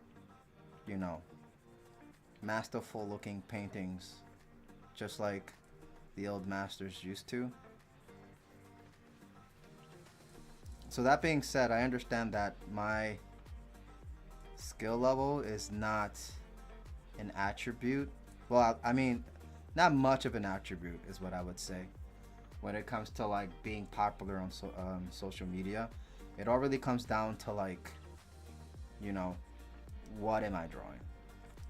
masterful looking paintings just like the old masters used to. So that being said, I understand that my skill level is not an attribute. Well, I mean, not much of an attribute is what I would say when it comes to being popular on social media. It all really comes down to what am I drawing?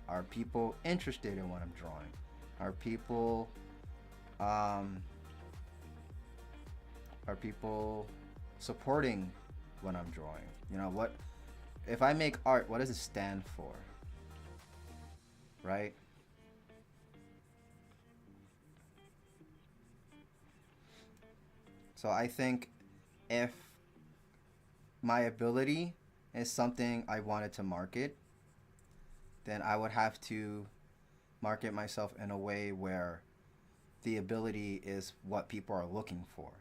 Are people interested in what I'm drawing? Are people supporting what I'm drawing? What if I make art, what does it stand for? Right? So I think if my ability is something I wanted to market, then I would have to market myself in a way where the ability is what people are looking for.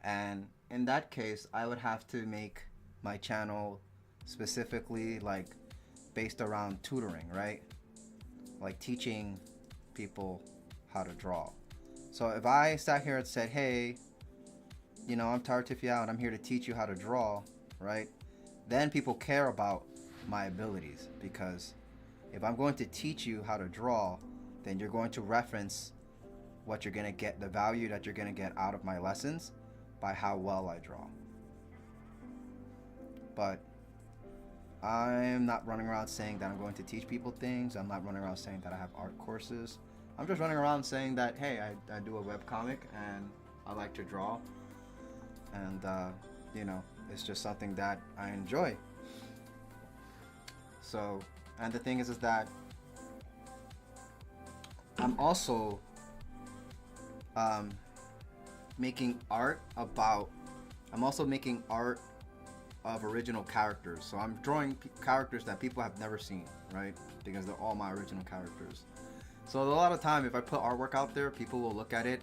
And in that case, I would have to make my channel specifically based around tutoring, right? Teaching people how to draw. So if I sat here and said, hey, I'm Tar Tifiao and I'm here to teach you how to draw, right? Then people care about my abilities, because if I'm going to teach you how to draw, then you're going to reference what you're gonna get, the value that you're gonna get out of my lessons by how well I draw. But I'm not running around saying that I'm going to teach people things. I'm not running around saying that I have art courses. I'm just running around saying that, hey, I do a webcomic and I like to draw. And, you know, it's just something that I enjoy. So, and the thing is that I'm also making art of original characters. So I'm drawing characters that people have never seen, right? Because they're all my original characters. So a lot of time, if I put artwork out there, people will look at it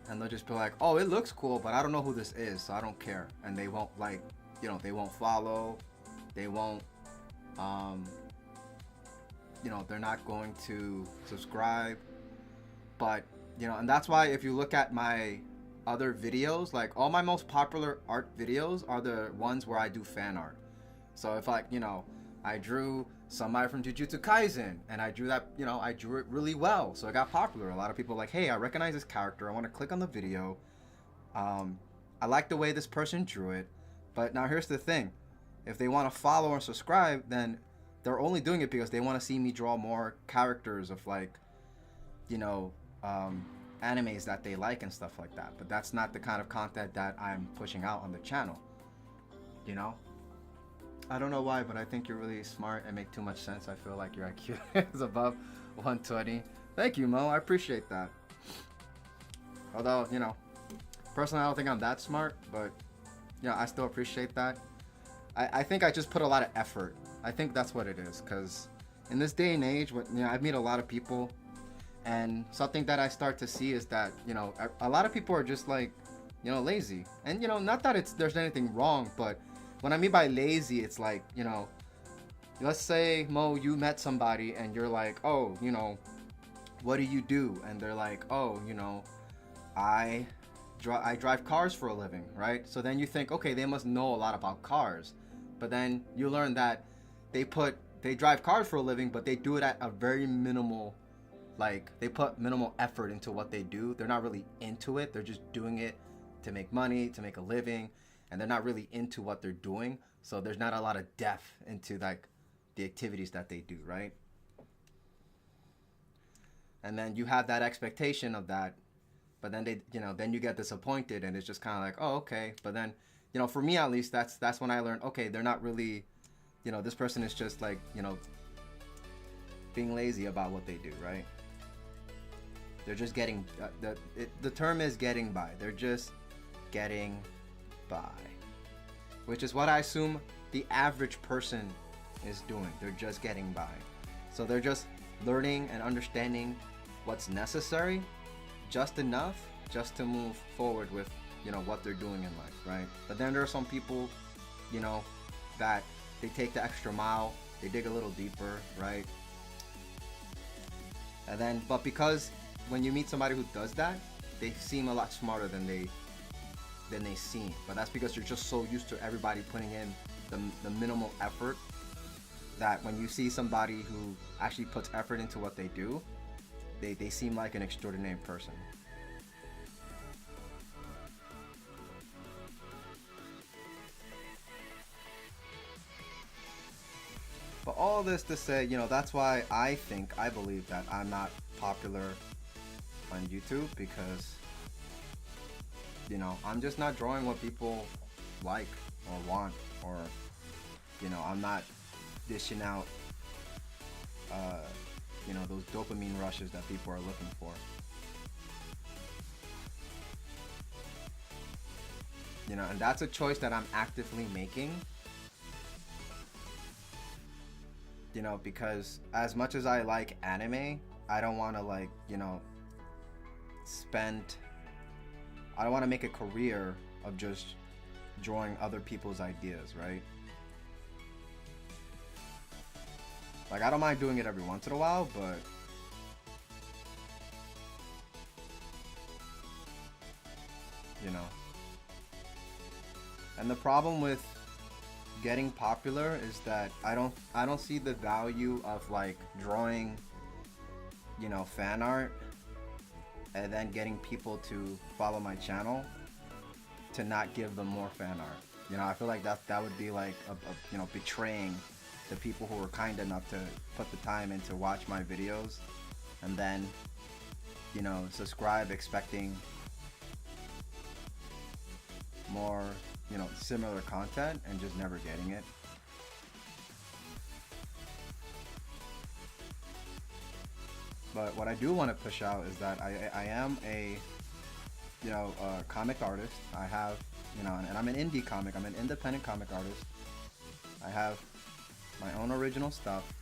and they'll just be like, oh, it looks cool, but I don't know who this is, so I don't care. And they won't, like, you know, they won't follow, they won't, you know, they're not going to subscribe. But, you know, and that's why if you look at my other videos, like all my most popular art videos are the ones where I do fan art. So if, like, you know, I drew somebody from Jujutsu Kaisen and I drew that, you know, I drew it really well, so it got popular. A lot of people are like, hey, I recognize this character, I want to click on the video, I like the way this person drew it. But now here's the thing, if they want to follow or subscribe, then they're only doing it because they want to see me draw more characters of, like, you know, animes that they like and stuff like that. But that's not the kind of content that I'm pushing out on the channel, you know. I don't know why, but I think you're really smart and make too much sense. I feel like your IQ is above 120. Thank you, Mo. I appreciate that. Although, you know, personally I don't think I'm that smart, but, you know, I still appreciate that. I think I just put a lot of effort. I think that's what it is, because in this day and age, when, you know, I've met a lot of people, and something that I start to see is that, you know, a lot of people are just, like, you know, lazy. And, you know, not that there's anything wrong, but when I mean by lazy, it's like, you know, let's say, Mo, you met somebody and you're like, oh, you know, what do you do? And they're like, oh, you know, I drive cars for a living, right? So then you think, okay, they must know a lot about cars. But then you learn that they drive cars for a living, but they do it at a very minimal, like, they put minimal effort into what they do. They're not really into it. They're just doing it to make money, to make a living. And they're not really into what they're doing, so there's not a lot of depth into, like, the activities that they do, right? And then you have that expectation of that, but then they, you know, then you get disappointed, and it's just kind of like, oh, okay. But then, you know, for me at least, that's when I learned, okay, they're not really, you know, this person is just, like, you know, being lazy about what they do, right? They're just getting, the term is getting by. They're just getting by, which is what I assume the average person is doing. They're just getting by. So they're just learning and understanding what's necessary, just enough, just to move forward with, you know, what they're doing in life, right? But then there are some people, you know, that they take the extra mile, they dig a little deeper, right? And then, but because when you meet somebody who does that, they seem a lot smarter than they seem. But that's because you're just so used to everybody putting in the minimal effort, that when you see somebody who actually puts effort into what they do, they seem like an extraordinary person. But all this to say, you know, that's why I believe that I'm not popular on YouTube, because, you know, I'm just not drawing what people like or want, or, you know, I'm not dishing out, you know, those dopamine rushes that people are looking for. You know, and that's a choice that I'm actively making. You know, because as much as I like anime, I don't want to, like, you know, I don't want to make a career of just drawing other people's ideas, right? Like, I don't mind doing it every once in a while, but you know. And the problem with getting popular is that I don't see the value of, like, drawing, you know, fan art and then getting people to follow my channel to not give them more fan art. You know, I feel like that would be like you know, betraying the people who were kind enough to put the time in to watch my videos, and then, you know, subscribe expecting more, you know, similar content and just never getting it. But what I do want to push out is that I am a, you know, a comic artist. I have, you know, and I'm an indie comic. I'm an independent comic artist. I have my own original stuff.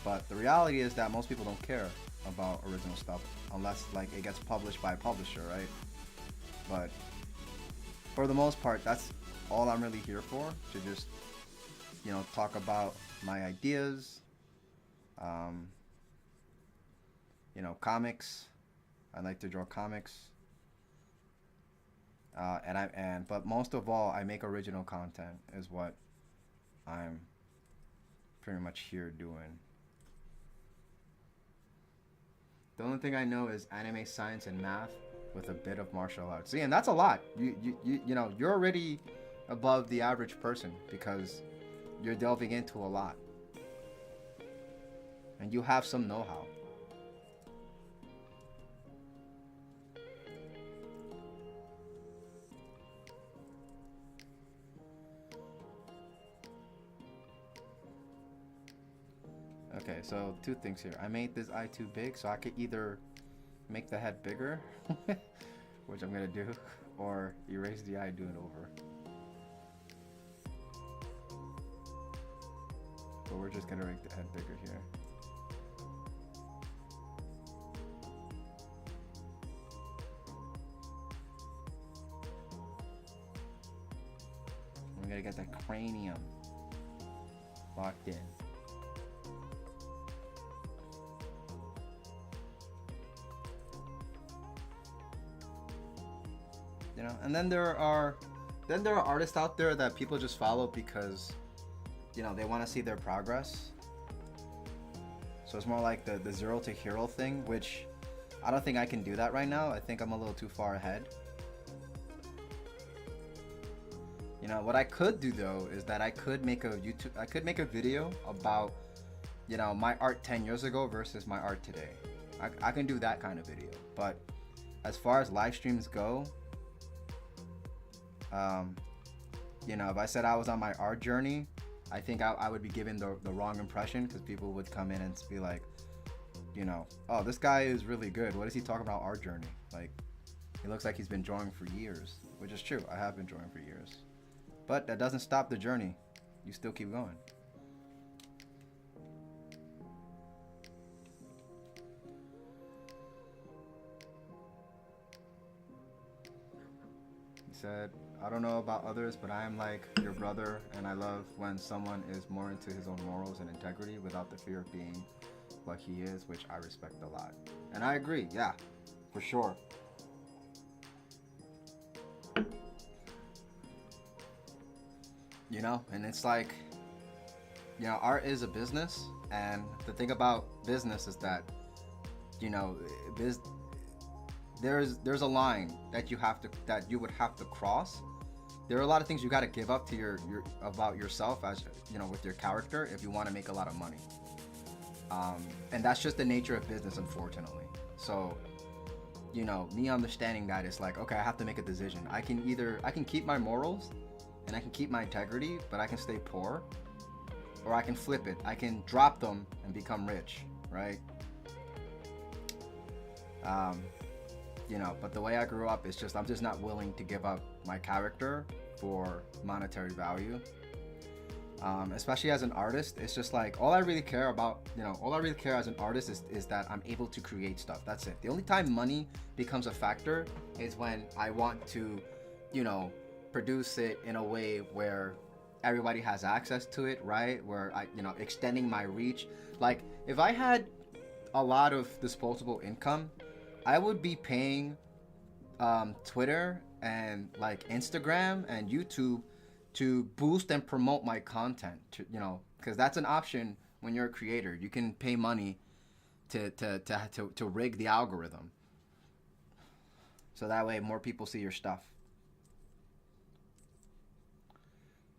But the reality is that most people don't care about original stuff unless like it gets published by a publisher, right? But for the most part, that's all I'm really here for, to just, you know, talk about my ideas, you know, comics. I like to draw comics. But most of all, I make original content is what I'm pretty much here doing. The only thing I know is anime, science, and math with a bit of martial arts. See, and that's a lot. You know, you're already above the average person because you're delving into a lot. And you have some know-how. Okay, so two things here. I made this eye too big, so I could either make the head bigger, which I'm gonna do, or erase the eye, do it over. But we're just gonna make the head bigger here. We're gonna get that cranium locked in. You know, and then there are artists out there that people just follow because, you know, they want to see their progress. So it's more like the zero to hero thing, which I don't think I can do that right now. I think I'm a little too far ahead. You know, what I could do though is that I could make a video about, you know, my art 10 years ago versus my art today. I can do that kind of video. But as far as live streams go, you know, if I said I was on my art journey, I think I would be giving the wrong impression, because people would come in and be like, you know, oh, this guy is really good. What is he talking about art journey? Like, he looks like he's been drawing for years, which is true. I have been drawing for years. But that doesn't stop the journey. You still keep going. He said, I don't know about others, but I am like your brother, and I love when someone is more into his own morals and integrity without the fear of being what he is, which I respect a lot. And I agree, yeah, for sure. You know, and it's like, you know, art is a business, and the thing about business is that, you know, there's a line that you would have to cross. There are a lot of things you got to give up to your about yourself, as you know, with your character, if you want to make a lot of money. And that's just the nature of business, unfortunately. So, you know, me understanding that, it's like, okay, I have to make a decision. I can keep my morals and I can keep my integrity, but I can stay poor, or I can flip it. I can drop them and become rich, right? You know, but the way I grew up is just, I'm just not willing to give up my character for monetary value. Especially as an artist, it's just like, all I really care about, you know, all I really care as an artist is that I'm able to create stuff. That's it. The only time money becomes a factor is when I want to, you know, produce it in a way where everybody has access to it, right? Where I, you know, extending my reach. Like, if I had a lot of disposable income, I would be paying Twitter and like Instagram and YouTube to boost and promote my content, you know, because that's an option when you're a creator. You can pay money to rig the algorithm. so that way more people see your stuff.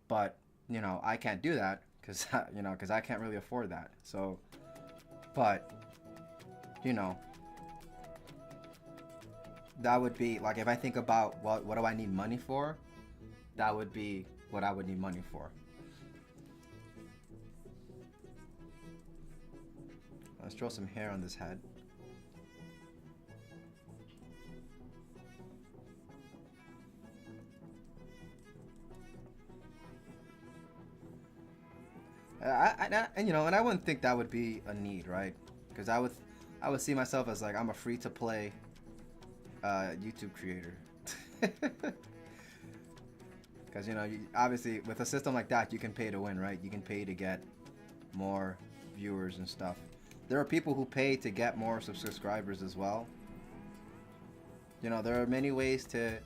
But I can't do that because because I can't really afford that. So, but that would be like, if I think about what do I need money for, that would be what I would need money for. Let's draw some hair on this head. And I wouldn't think that would be a need, right? Because I would see myself as like, I'm a free to play YouTube creator. Because obviously with a system like that, you can pay to win, right? You can pay to get more viewers and stuff. There are people who pay to get more subscribers as well. There are many ways to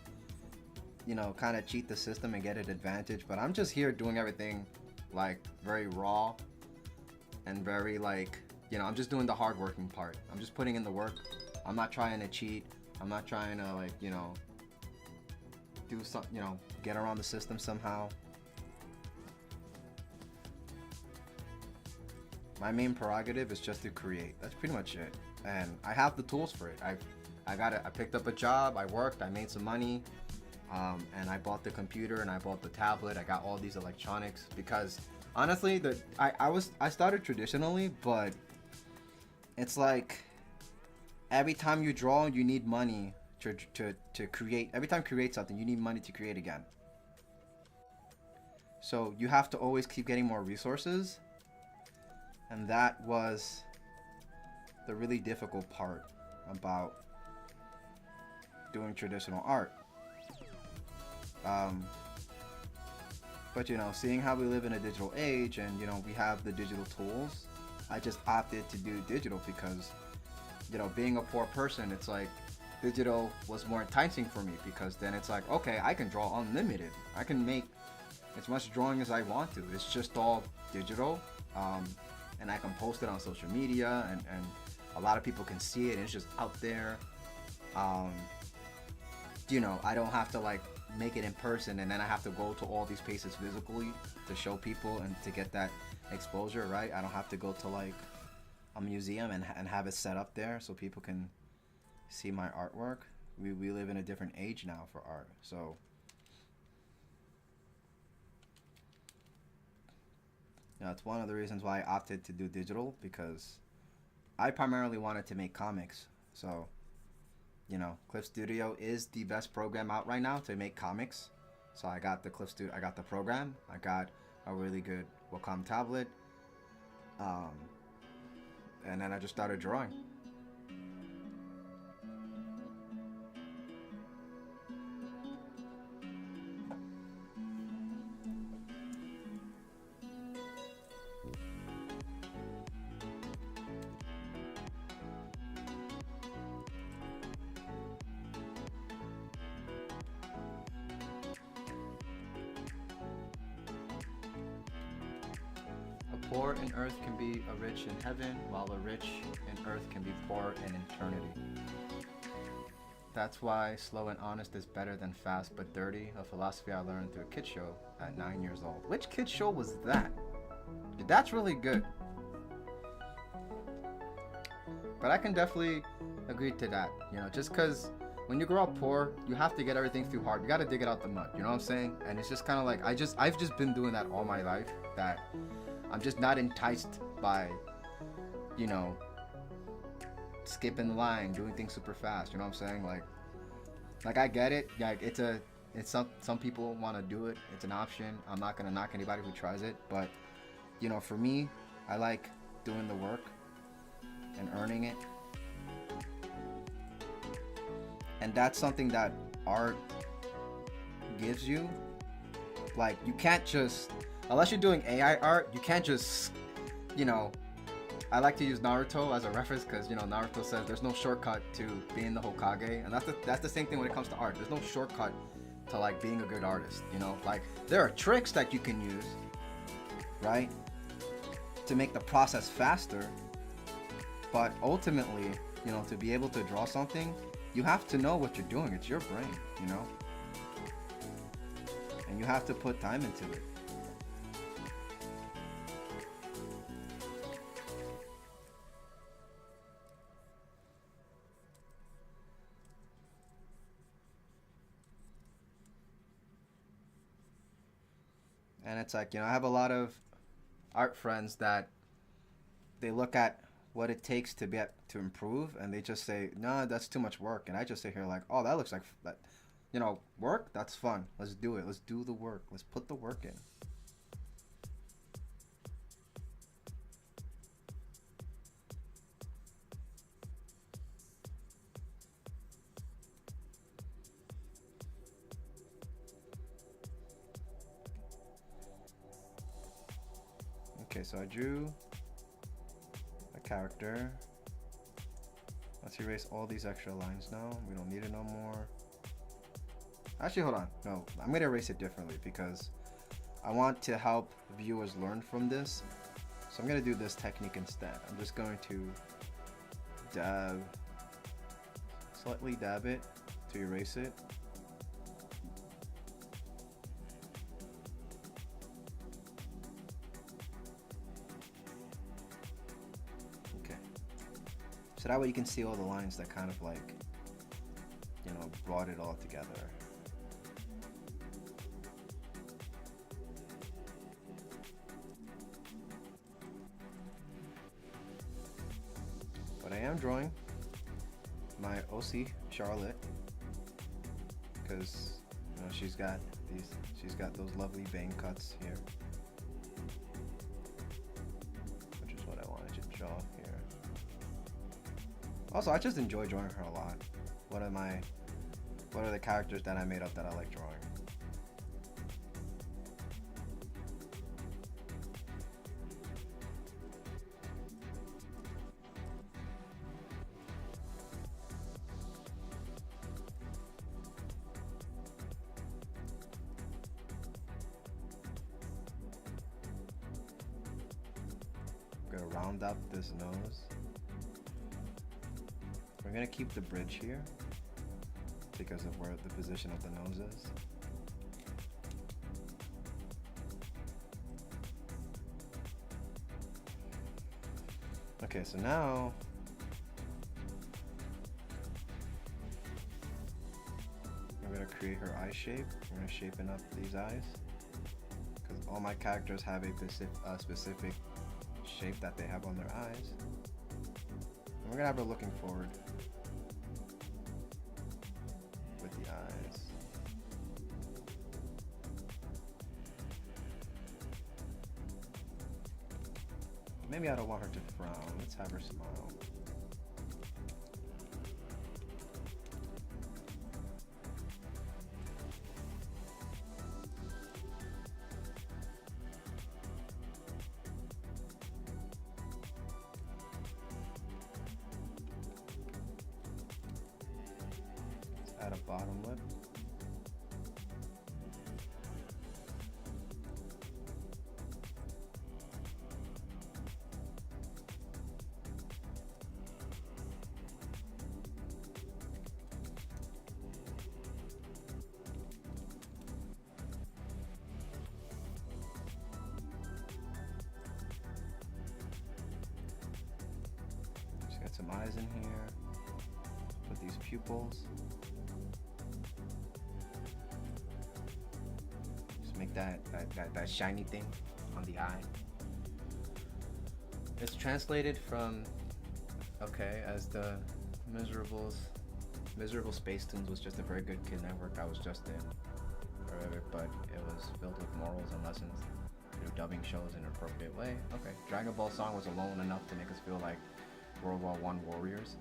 kind of cheat the system and get an advantage, but I'm just here doing everything like very raw and very like, I'm just doing the hard working part. I'm just putting in the work. I'm not trying to cheat. I'm not trying to like, do some, get around the system somehow. My main prerogative is just to create. That's pretty much it. And I have the tools for it. I picked up a job, I worked, I made some money, and I bought the computer and I bought the tablet. I got all these electronics because honestly, I started traditionally, but it's like every time you draw, you need money to create. Every time you create something, you need money to create again. So you have to always keep getting more resources. And that was the really difficult part about doing traditional art. But seeing how we live in a digital age and we have the digital tools, I just opted to do digital because being a poor person, it's like digital was more enticing for me because then it's like, okay, I can draw unlimited. I can make as much drawing as I want to. It's just all digital. And I can post it on social media and a lot of people can see it and it's just out there. I don't have to like make it in person and then I have to go to all these places physically to show people and to get that exposure, right? I don't have to go to like a museum and have it set up there so people can see my artwork. We live in a different age now for art, so it's one of the reasons why I opted to do digital, because I primarily wanted to make comics. So, Cliff Studio is the best program out right now to make comics. So I got the I got the program. I got a really good Wacom tablet. And then I just started drawing. Poor in earth can be a rich in heaven, while a rich in earth can be poor in eternity. That's why slow and honest is better than fast but dirty, a philosophy I learned through a kid show at 9 years old. Which kid show was that? That's really good. But I can definitely agree to that, just because when you grow up poor, you have to get everything through hard. You got to dig it out the mud, you know what I'm saying? And it's just kind of like, I've just been doing that all my life, that I'm just not enticed by, skipping the line, doing things super fast. You know what I'm saying? Like I get it. Like it's some people want to do it. It's an option. I'm not gonna knock anybody who tries it. But for me, I like doing the work and earning it. And that's something that art gives you. Like you can't just, unless you're doing AI art, you can't just, I like to use Naruto as a reference because, Naruto says there's no shortcut to being the Hokage. And that's the same thing when it comes to art. There's no shortcut to, like, being a good artist, Like, there are tricks that you can use, right, to make the process faster. But ultimately, to be able to draw something, You have to know what you're doing. It's your brain, you know? And you have to put time into it. And it's like, you know, I have a lot of art friends that they look at what it takes to to improve, and they just say, "No, that's too much work." And I just sit here like, "Oh, that looks like that, you know, work. That's fun. Let's do it. Let's do the work. Let's put the work in." Okay, so I drew a character. Let's erase all these extra lines now. We don't need it no more. Actually, hold on. No, I'm going to erase it differently because I want to help viewers learn from this. So I'm going to do this technique instead. I'm just going to slightly dab it to erase it. Okay. So that way you can see all the lines that kind of like, you know, brought it all together. But I am drawing my OC Charlotte because, you know, she's got those lovely vein cuts here, which is what I wanted to draw here. Also, I just enjoy drawing her a lot. What are the characters that I made up that I like drawing? I'm gonna round up this nose. We're gonna keep the bridge here because of where the position of the nose is. Okay, so now we're gonna create her eye shape. We're gonna shapen up these eyes because all my characters have a specific shape that they have on their eyes. And we're gonna have her looking forward with the eyes. Maybe I don't want her to frown. Let's have her smile. Add a bottom lip. Just got some eyes in here. Put these pupils. Make that shiny thing on the eye. It's translated from, okay, as the Miserable Space Tunes was just a very good kid network I was just in, but it was filled with morals and lessons through dubbing shows in an appropriate way. Okay, Dragon Ball song was alone enough to make us feel like World War I warriors.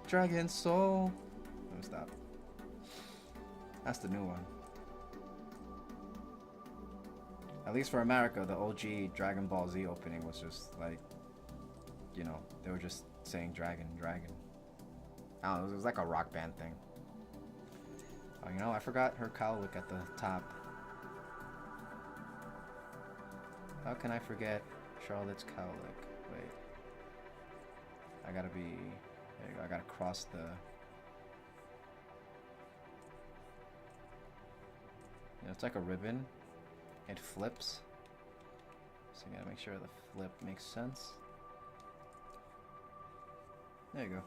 Dragon Soul. Let me stop. That's the new one. At least for America, the OG Dragon Ball Z opening was just like, you know, they were just saying dragon, dragon. I don't know, it was like a rock band thing. Oh, you know, I forgot her cowlick at the top. How can I forget Charlotte's cowlick? Wait. I gotta be. There you go. I gotta cross the. It's like a ribbon. It flips. So you gotta make sure the flip makes sense. There you go.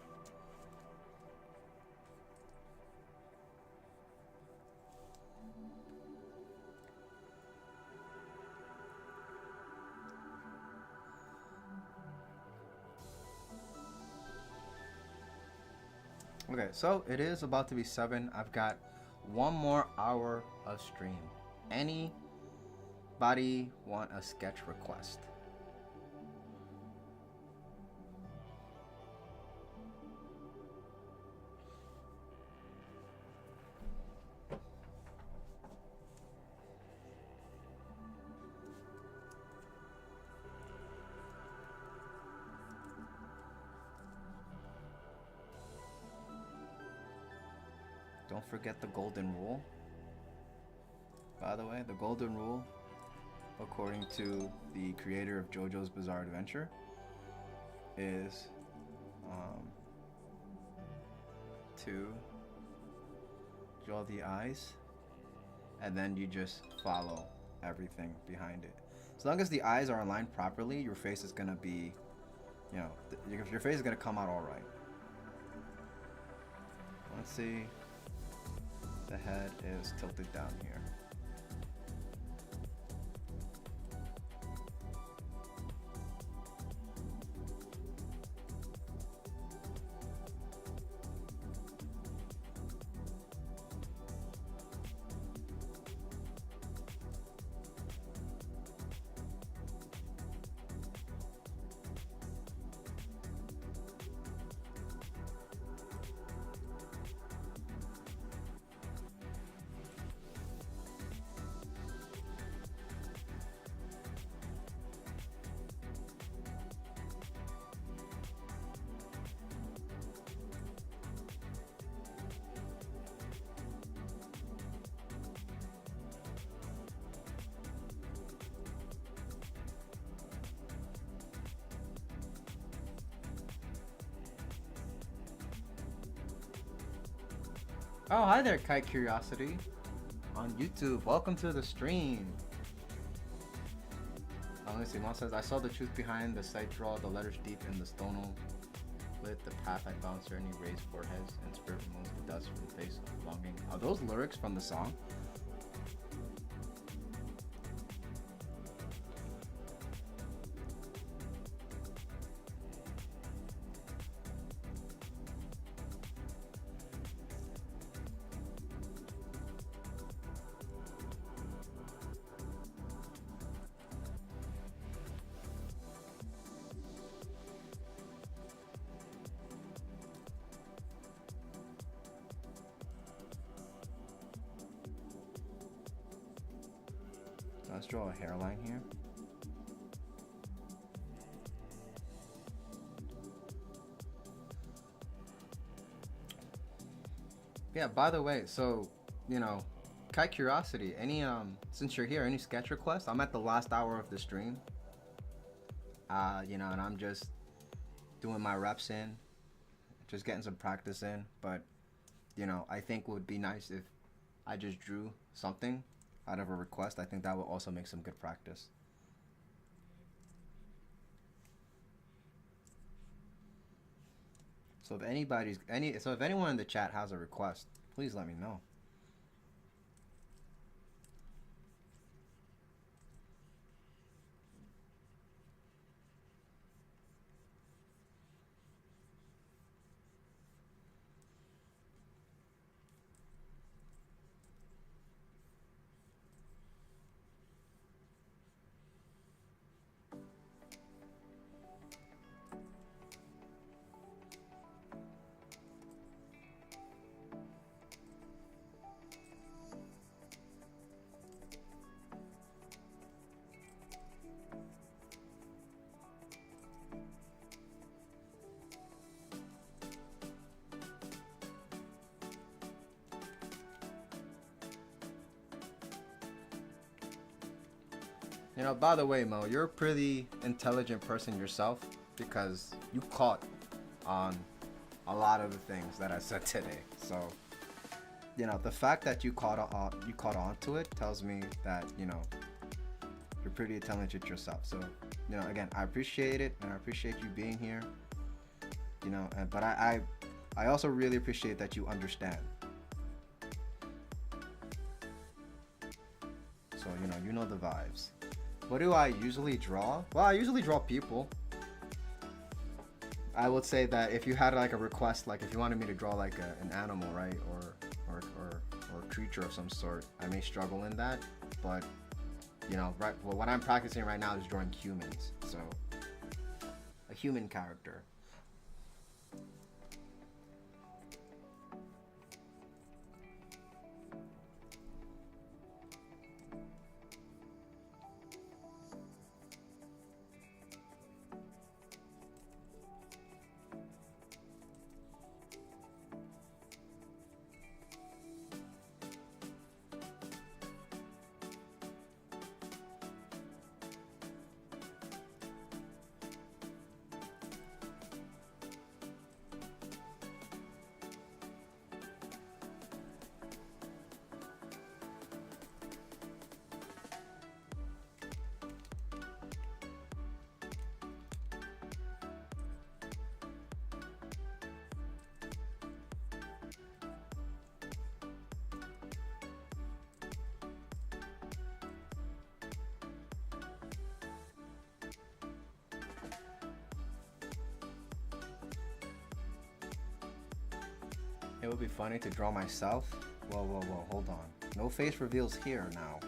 Okay, so it is about to be 7. I've got 1 more hour of stream. Anybody want a sketch request? Don't forget the golden rule. By the way, the golden rule, according to the creator of JoJo's Bizarre Adventure, is to draw the eyes and then you just follow everything behind it. As long as the eyes are aligned properly, your face is gonna be, you know, your face is gonna come out all right. Let's see. The head is tilted down here. Oh, hi there, Kite Curiosity on YouTube. Welcome to the stream. Let me see. Mom says, I saw the truth behind the sight draw, the letters deep in the stone lit, the path I found certainly raised foreheads, and spirit removes the dust from the face of longing. Are those lyrics from the song? Let's draw a hairline here. Yeah, by the way, so, you know, Kite Curiosity, any, since you're here, any sketch requests? I'm at the last hour of the stream. You know, and I'm just doing my reps in, just getting some practice in, but, you know, I think it would be nice if I just drew something out of a request. I think that will also make some good practice. So if if anyone in the chat has a request, please let me know. You know, by the way, Mo, you're a pretty intelligent person yourself because you caught on a lot of the things that I said today. So, the fact that you caught on to it tells me that, you're pretty talented yourself. So, again, I appreciate it, and I appreciate you being here. But I also really appreciate that you understand. So, you know the vibes. What do I usually draw? Well, I usually draw people. I would say that if you had like a request, like if you wanted me to draw like an animal, right, or a creature of some sort, I may struggle in that. But right, well, what I'm practicing right now is drawing humans. So a human character. It would be funny to draw myself. Whoa, hold on. No face reveals here now.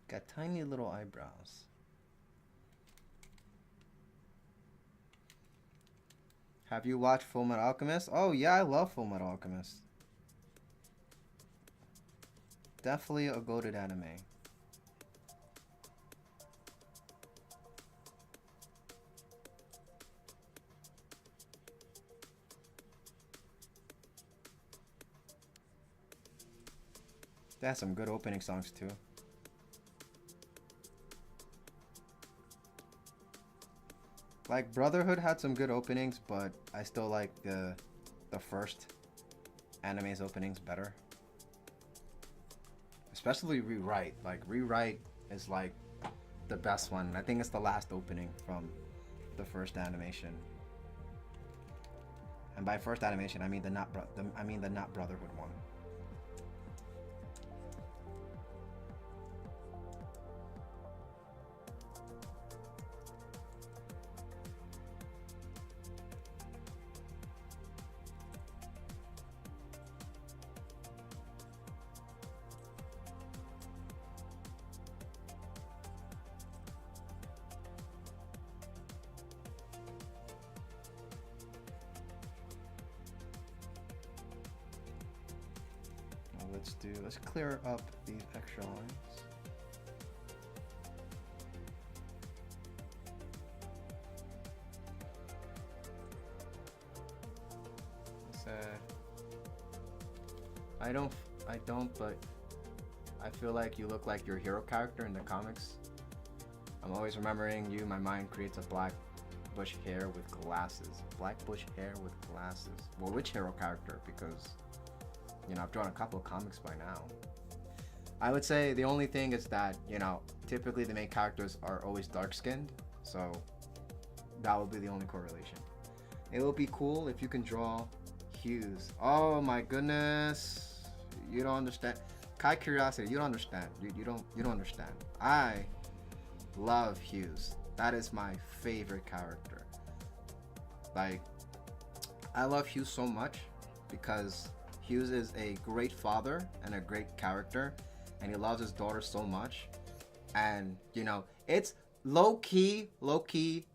Got tiny little eyebrows. Have you watched Fullmetal Alchemist? Oh yeah, I love Fullmetal Alchemist. Definitely a goated anime. They have some good opening songs too. Like Brotherhood had some good openings, but I still like the first anime's openings better. Especially Rewrite. Like Rewrite is like the best one. I think it's the last opening from the first animation. And by first animation, I mean the not Brotherhood one. Let's clear up these extra lines. I don't, but I feel like you look like your hero character in the comics. I'm always remembering you. My mind creates a black bush hair with glasses. Black bush hair with glasses. Well, which hero character? Because I've drawn a couple of comics by now. I would say the only thing is that, typically the main characters are always dark-skinned, so that would be the only correlation. It would be cool if you can draw hues. Oh my goodness. You don't understand. Kai Curiosity, you don't understand. You don't understand. I love Hughes. That is my favorite character. Like, I love Hughes so much because Hughes is a great father and a great character, and he loves his daughter so much. And it's low-key,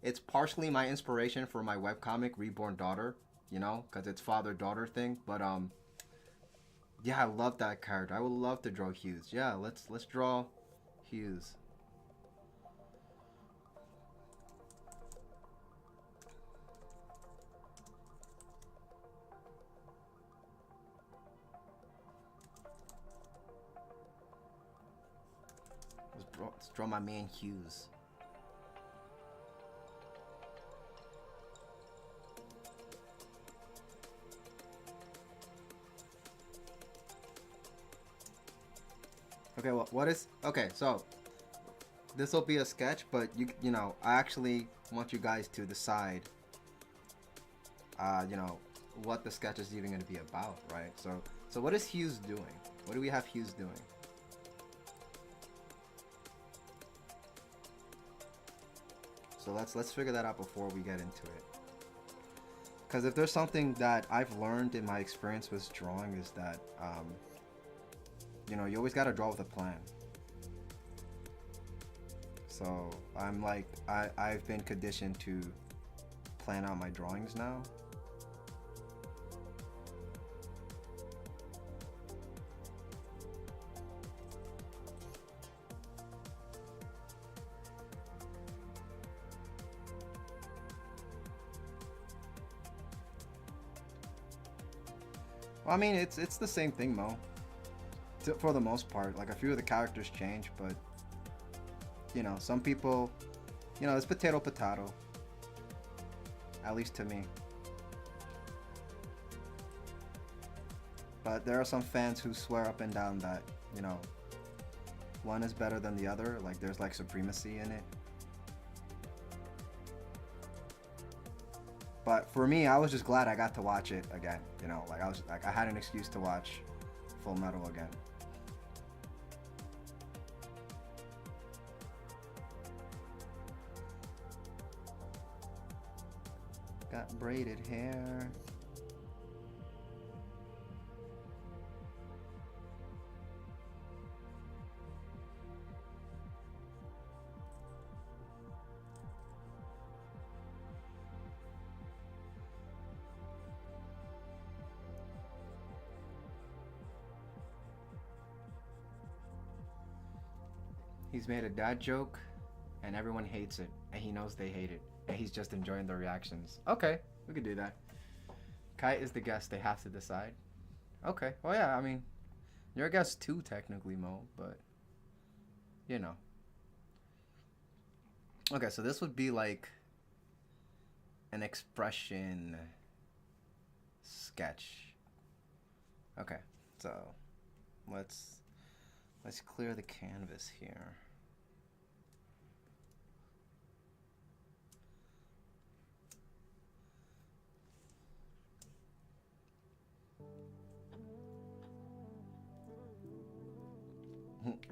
it's partially my inspiration for my webcomic Reborn Daughter, because it's father-daughter thing. But Yeah, I love that character. I would love to draw Hughes. Yeah, let's draw Hughes. Let's draw my man Hughes. Okay, well, what is... Okay, so this will be a sketch, but you know, I actually want you guys to decide, you know, what the sketch is even going to be about, right? So what is Hughes doing? What do we have Hughes doing? So let's figure that out before we get into it. Because if there's something that I've learned in my experience with drawing is that, you know, you always got to draw with a plan. So I'm like, I've been conditioned to plan out my drawings now. Well, I mean, it's the same thing, Mo. For the most part, like a few of the characters change, but you know, some people, you know, it's potato potato. At least to me. But there are some fans who swear up and down that, you know, one is better than the other. Like there's like supremacy in it. But for me, I was just glad I got to watch it again. You know, like I had an excuse to watch Full Metal again. Got braided hair. He's made a dad joke, and everyone hates it, and he knows they hate it, and he's just enjoying the reactions. Okay, we could do that. Kai is the guest. They have to decide. Okay. Well, yeah. I mean, you're a guest too, technically, Mo. But you know. Okay, so this would be like an expression sketch. Okay, so let's clear the canvas here.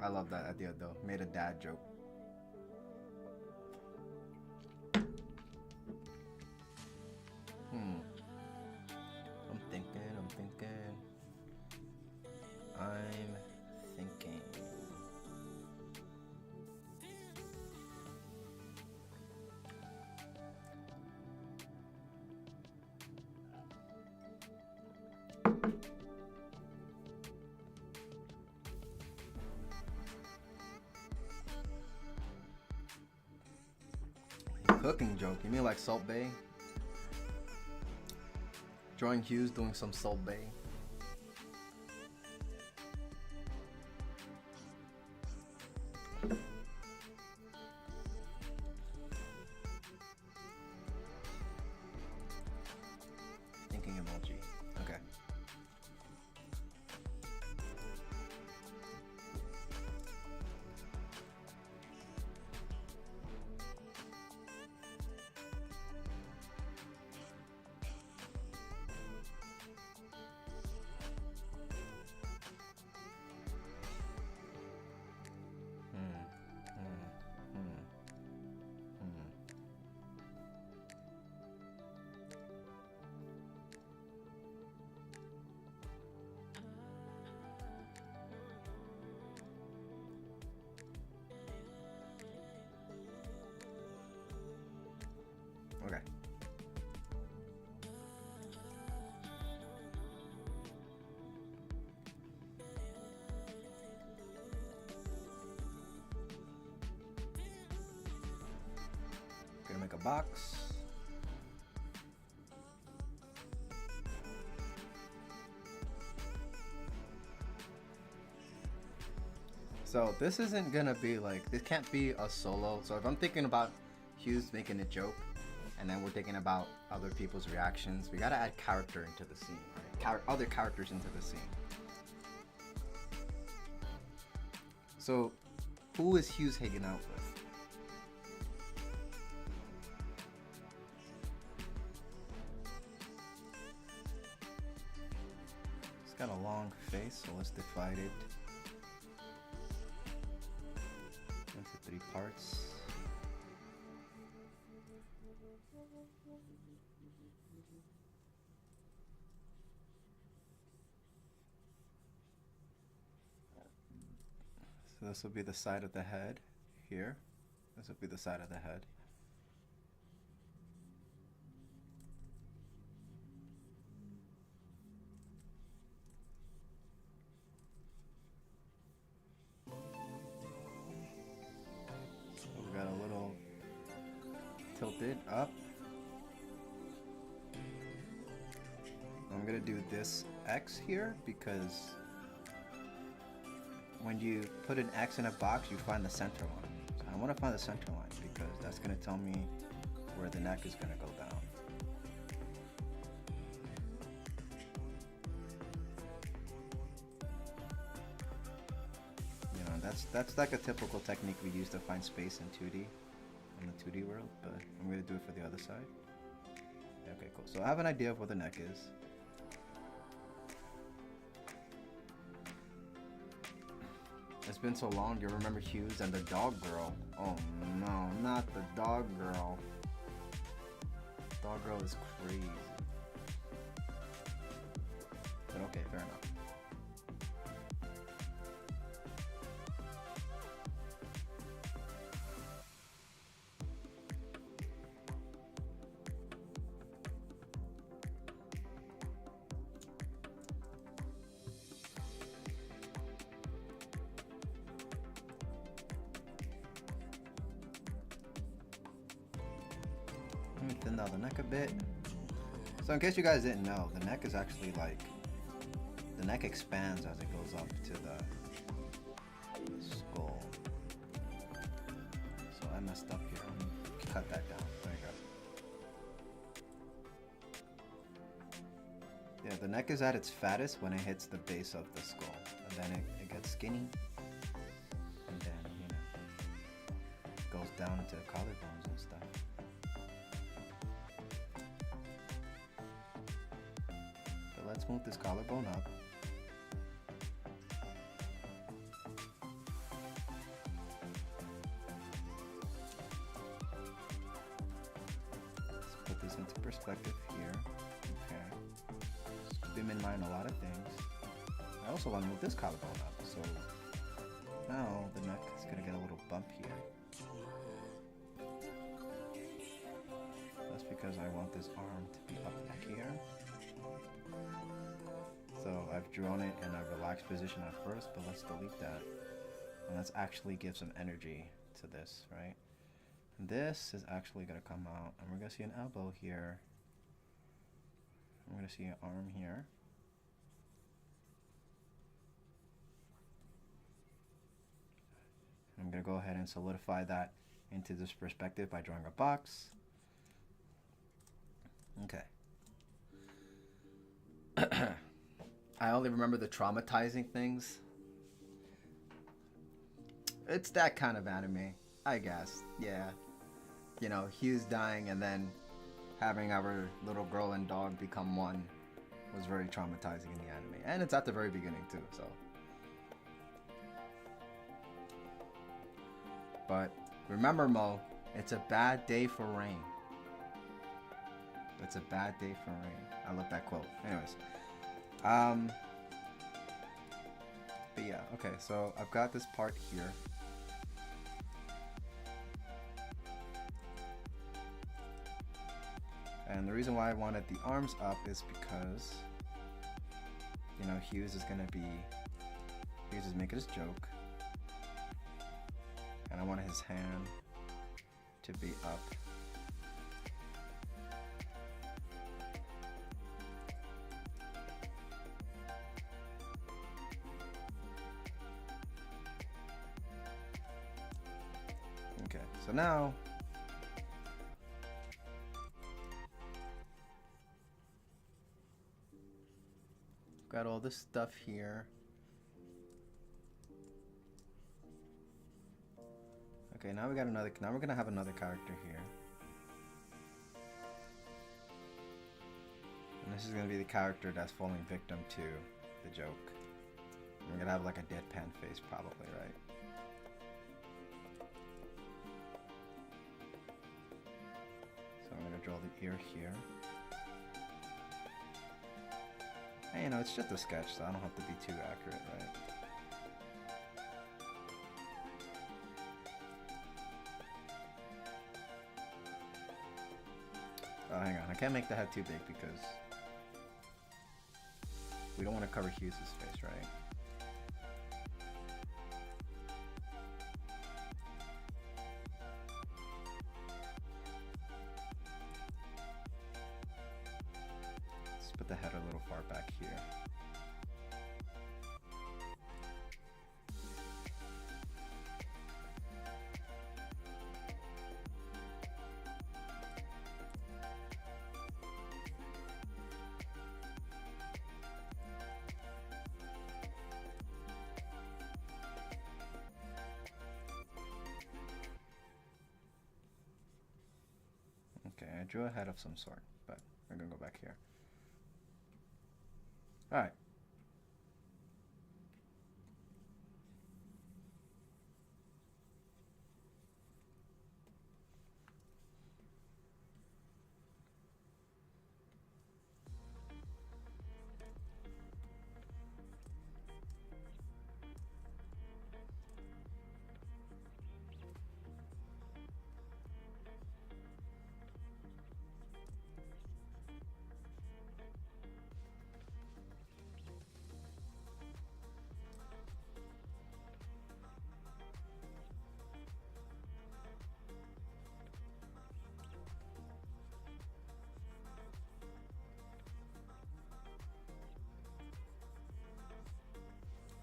I love that idea though. Made a dad joke. I'm thinking. Cooking joke. You mean like Salt Bae? Drawing Hughes doing some Salt Bae. Thinking emoji. Okay. make a box. So this isn't gonna be like, this can't be a solo. So if I'm thinking about Hughes making a joke, and then we're thinking about other people's reactions, we gotta add character into the scene, right? Other characters into the scene. So who is Hughes hanging out with? It's got a long face, so let's divide it into 3 parts. So this will be the side of the head here. This will be the side of the head. So we got a little tilted up. I'm gonna do this X here because when you put an X in a box, you find the center line. So I want to find the center line because that's going to tell me where the neck is going to go down. You know, that's like a typical technique we use to find space in 2D, in the 2D world, but I'm going to do it for the other side. Okay, cool. So I have an idea of where the neck is. It's been so long, you remember Hughes and the dog girl. Oh no, not the dog girl. Dog girl is crazy. But okay, fair enough. Let me thin out the neck a bit. So in case you guys didn't know, the neck is actually like, the neck expands as it goes up to the skull. So I messed up here. Let me cut that down. There you go. Yeah, the neck is at its fattest when it hits the base of the skull. And then it gets skinny. And then, you know, it goes down into the collarbones and stuff. Let's move this collarbone up. Let's put this into perspective here. Okay. Just keep in mind a lot of things. I also want to move this collarbone up. So now the neck is going to get a little bump here. That's because I want this arm to be up back here. So I've drawn it in a relaxed position at first, but let's delete that. And let's actually give some energy to this, right? And this is actually going to come out, and we're going to see an elbow here. We're going to see an arm here. I'm going to go ahead and solidify that into this perspective by drawing a box. Okay. I only remember the traumatizing things. It's that kind of anime, I guess. Yeah. You know, Hughes dying and then having our little girl and dog become one was very traumatizing in the anime. And it's at the very beginning too, so. But remember, Mo, it's a bad day for rain. It's a bad day for rain. I love that quote. Anyways. But yeah, okay, so I've got this part here. And the reason why I wanted the arms up is because, you know, Hughes is making his joke. And I wanted his hand to be up. So now, got all this stuff here. Okay, now we got another. Now we're gonna have another character here, and this is gonna be the character that's falling victim to the joke. We're gonna have like a deadpan face, probably, right? So I'm gonna draw the ear here. And, you know, it's just a sketch, so I don't have to be too accurate, right? Oh, hang on. I can't make the head too big because we don't want to cover Hughes' face, right? Let's put the head a little far back here. Okay, I drew a head of some sort, but we're gonna go back here. Alright.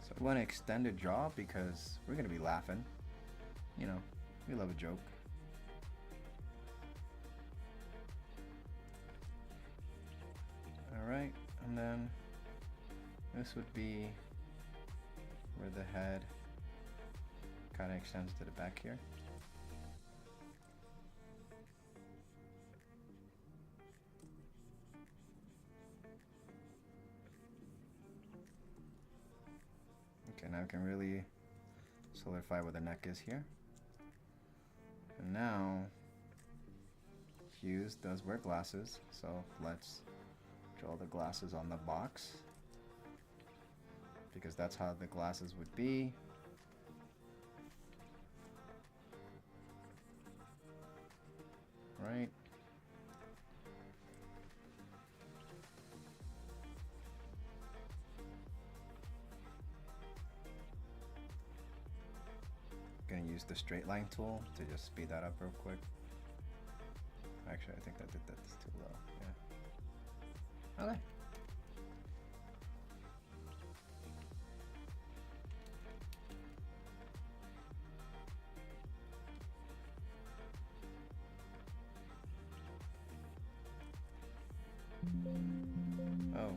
So I'm going to extend the jaw because we're going to be laughing. You know, we love a joke. Alright, and then this would be where the head kind of extends to the back here. Okay, now we can really solidify where the neck is here. And now, Hughes does wear glasses, so let's draw the glasses on the box, because that's how the glasses would be. Right? Gonna use the straight line tool to just speed that up real quick. Actually, I think that's too low. Yeah. Okay. Oh.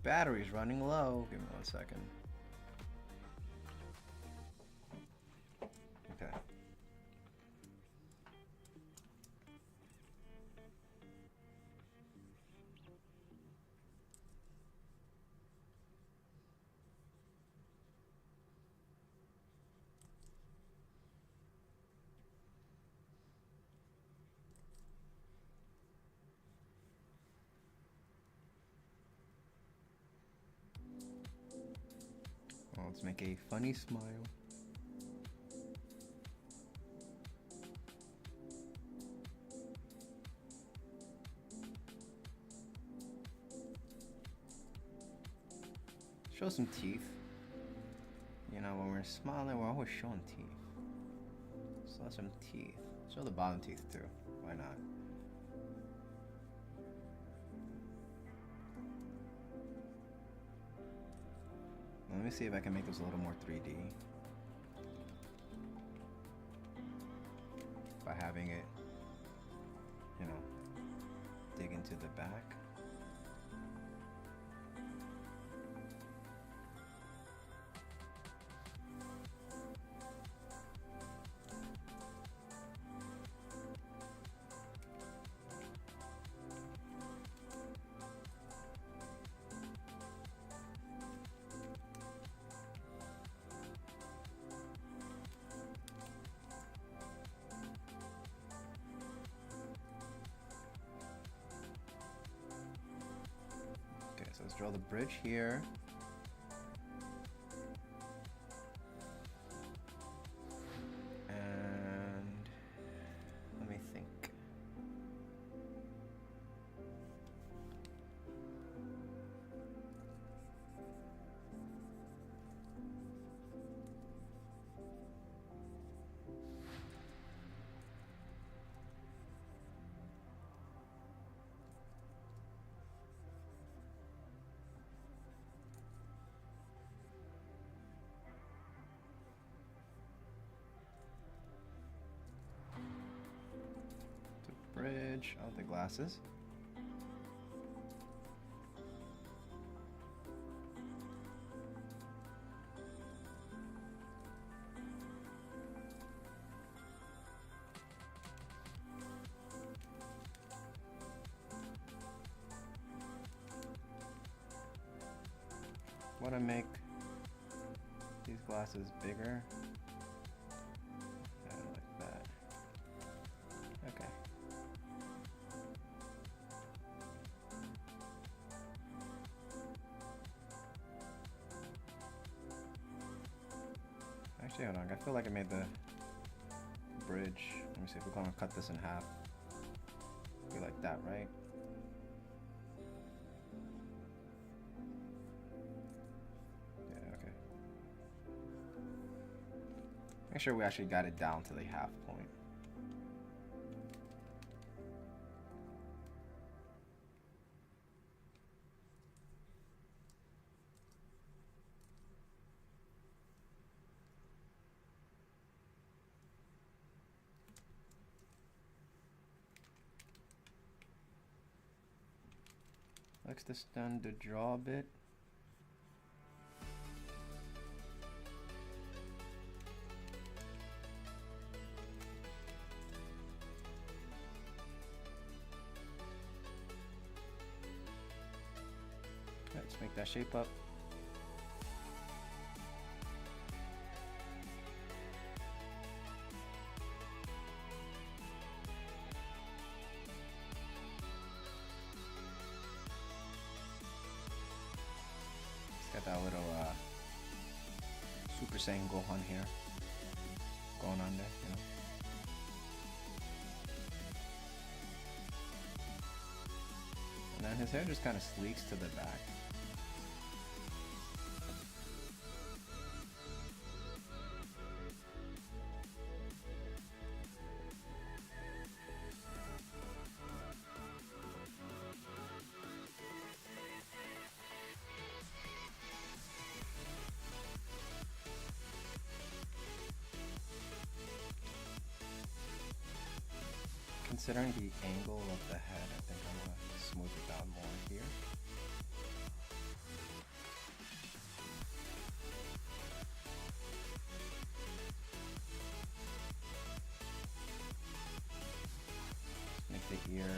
Battery's running low. Give me 1 second. Okay. Well, let's make a funny smile. Show some teeth. You know, when we're smiling, we're always showing teeth. So some teeth. Show the bottom teeth too. Why not? Let me see if I can make this a little more 3D. by having it, you know, dig into the back. So let's draw the bridge here. And let me think. Bridge, oh, the glasses. Want to make these glasses bigger. Like that. Okay. Actually, hold on. I feel like I made the bridge. Let me see if we're gonna cut this in half. Be like that, right? Yeah, okay. Make sure we actually got it down to the half point. Next is done to draw a bit. Let's make that shape up. Got that little Super Saiyan Gohan here going on there, you know. And then his hair just kind of sleeks to the back. Considering the angle of the head, I think I'm going to smooth it down more here. Make the ear.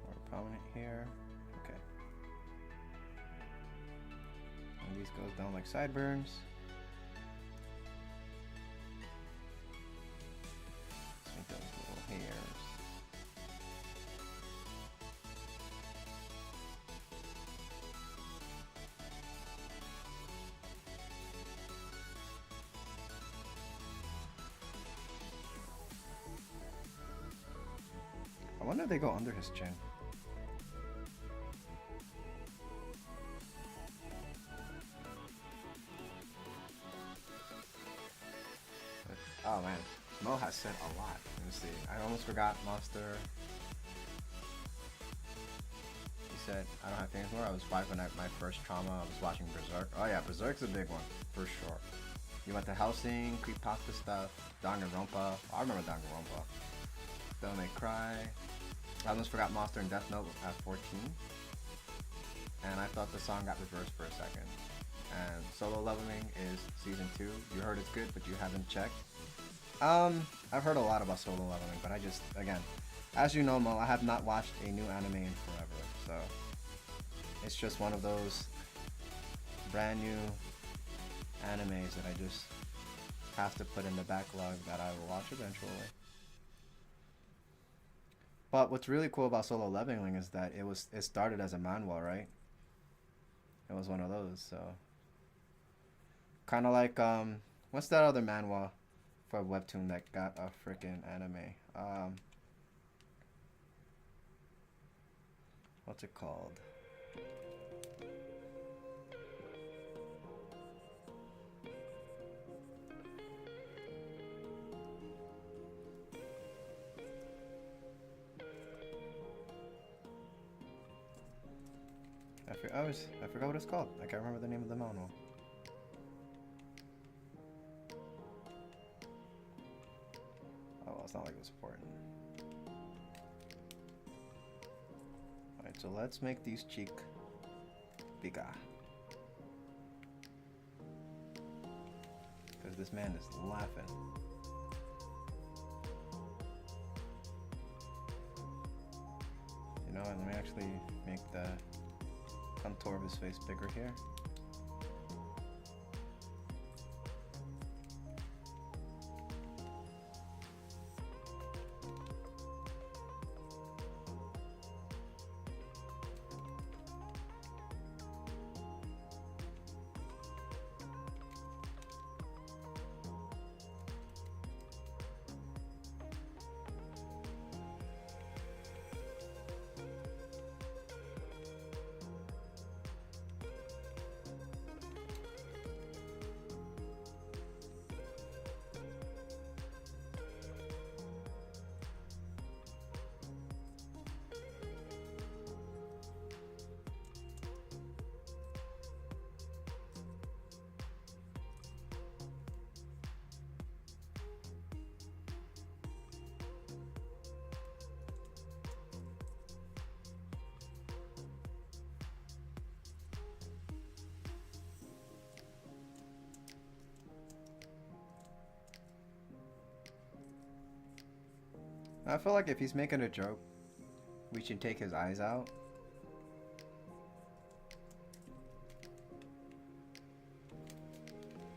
More prominent here. Okay. And these goes down like sideburns. Let's make those little hairs. I wonder if they go under his chin. Oh man, Mo has said a lot. Let me see. I almost forgot Monster. He said I don't have feelings for. I was 5 when my first trauma. I was watching Berserk. Oh yeah, Berserk's a big one for sure. You went to Helsing, creepypasta stuff, Danganronpa. I remember Danganronpa. Don't Make Cry. I almost forgot Monster and Death Note at 14. And I thought the song got reversed for a second. And Solo Leveling is season 2. You heard it's good, but you haven't checked. I've heard a lot about Solo Leveling, but I just, again, as you know, Mo, I have not watched a new anime in forever. So it's just one of those brand new animes that I just have to put in the backlog that I will watch eventually. But what's really cool about Solo Leveling is that it started as a manhwa, right? It was one of those, so kind of like what's that other manhwa for webtoon that got a freaking anime? What's it called? I forgot what it's called. I can't remember the name of the manhwa. Oh, well, it's not like it was important. Alright, so let's make these cheek bigger. Because this man is laughing. You know what, let me actually make the contour of his face bigger here. I feel like if he's making a joke, we should take his eyes out.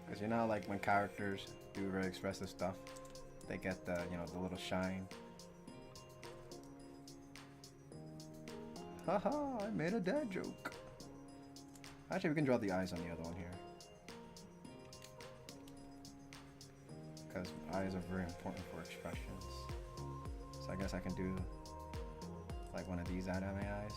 Because you know, like when characters do very expressive stuff, they get the, you know, the little shine. Haha, I made a dad joke. Actually, we can draw the eyes on the other one here. Because eyes are very important for expressions. So I guess I can do like one of these anime eyes.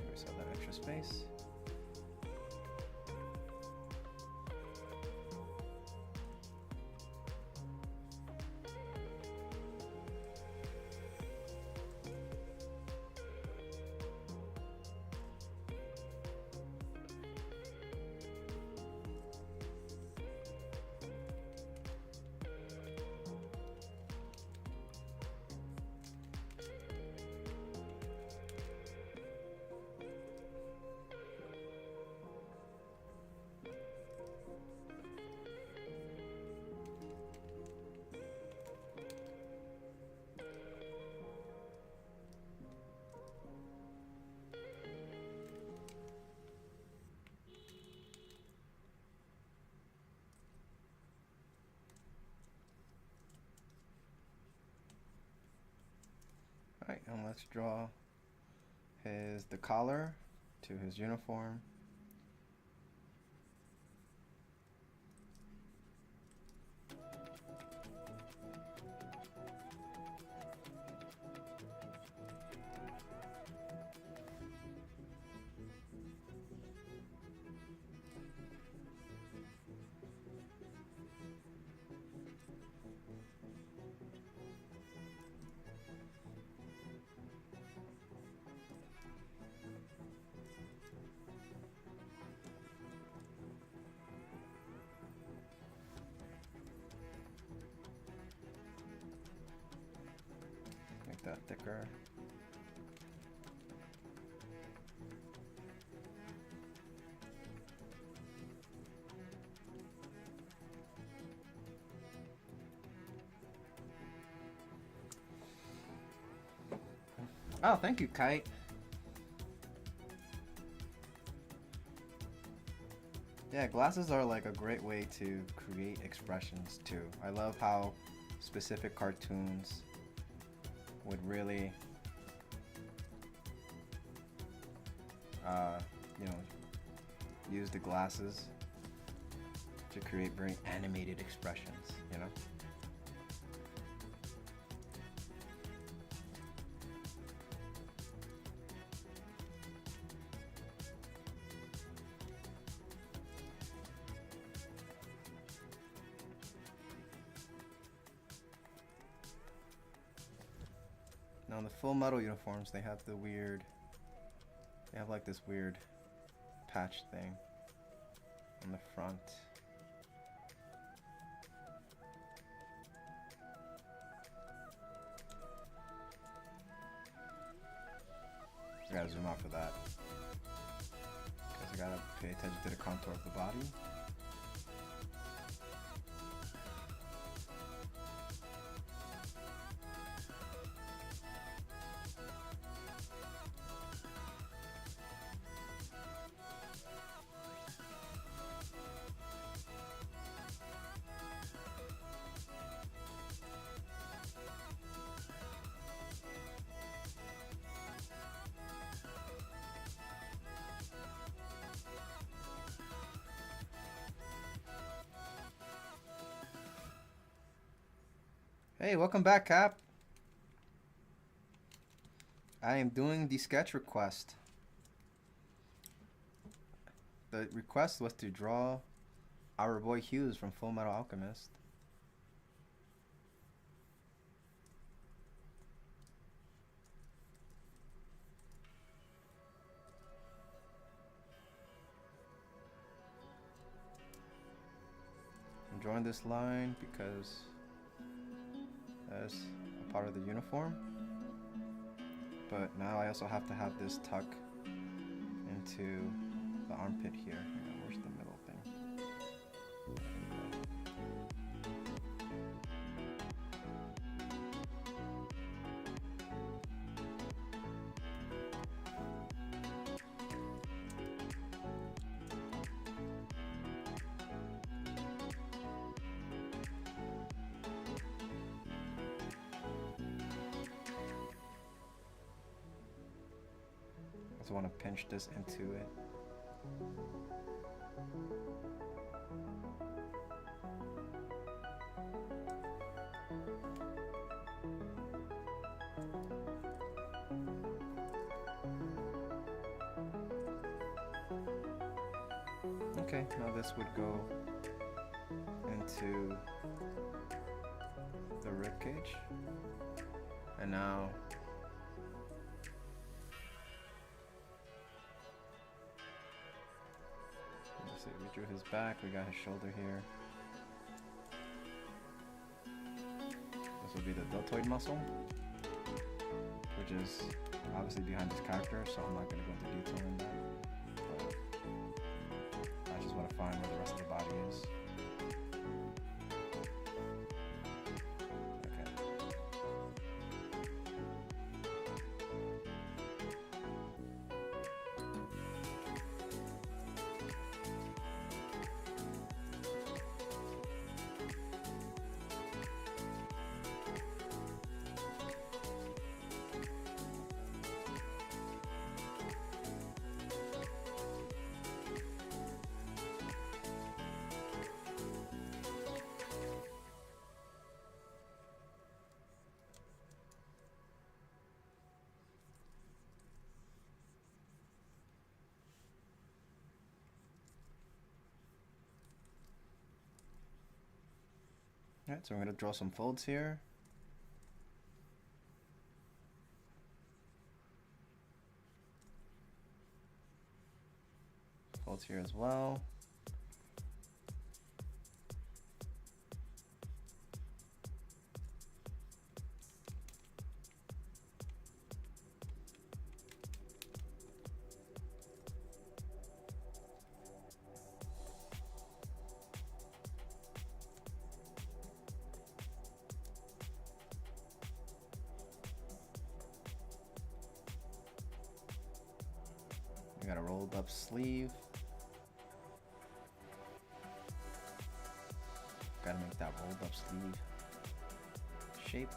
There's all that extra space. Alright, and let's draw the collar to his uniform. a thicker. Oh, thank you, Kite. Yeah, glasses are like a great way to create expressions too. I love how specific cartoons would really, you know, use the glasses to create very animated expressions, you know? Now in the Full Metal uniforms, they have like this weird patch thing on the front. I gotta zoom out for that, because I gotta pay attention to the contour of the body. Hey, welcome back, Cap. I am doing the sketch request. The request was to draw our boy Hughes from Full Metal Alchemist. I'm drawing this line because as a part of the uniform, but now I also have to have this tuck into the armpit here. Hang on, where's the middle thing? I want to pinch this into it. Okay, now this would go into the rib cage, and now let's see, we drew his back, we got his shoulder here. This would be the deltoid muscle, which is obviously behind his character, so I'm not going to go into detail in that. But I just want to find where the rest of the body is. Alright, so we're going to draw some folds here. Folds here as well. got a rolled up sleeve. Gotta make that rolled up sleeve shape.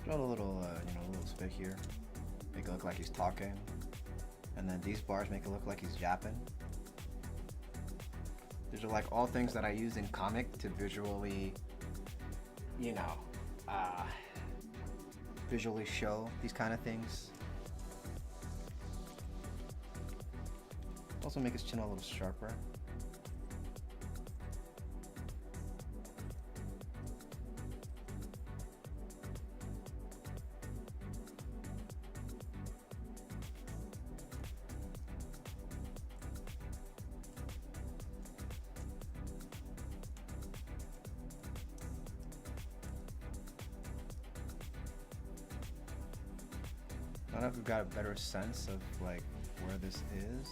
Draw a little, a little spit here. Make it look like he's talking. And then these bars make it look like he's yapping. These are like all things that I use in comic to visually, visually show these kind of things. Also make his chin a little sharper. I don't know if we've got a better sense of like where this is.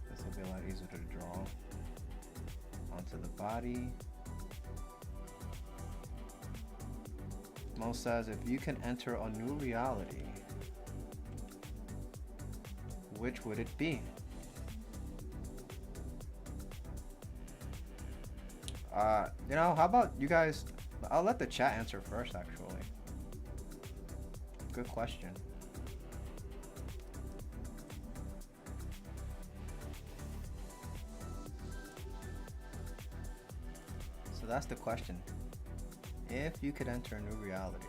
This will be a lot easier to draw onto the body. Mo says, if you can enter a new reality, which would it be? How about you guys? I'll let the chat answer first, actually. Good question. So that's the question. If you could enter a new reality,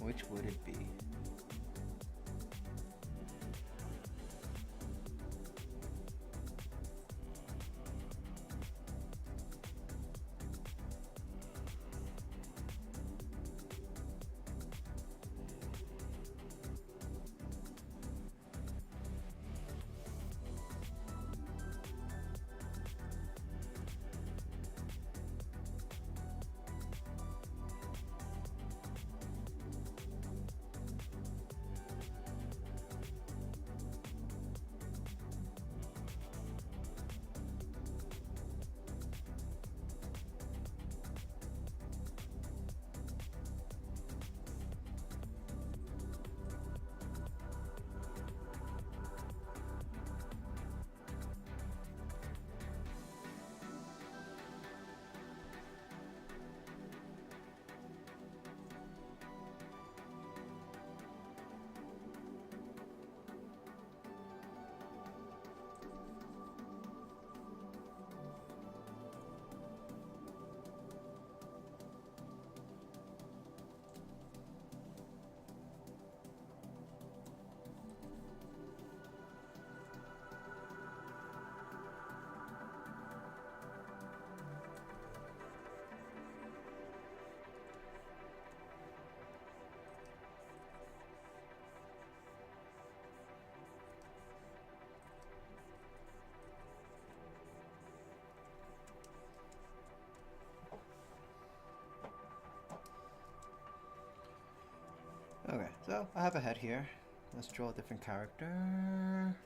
which would it be? Okay, so I have a head here. Let's draw a different character.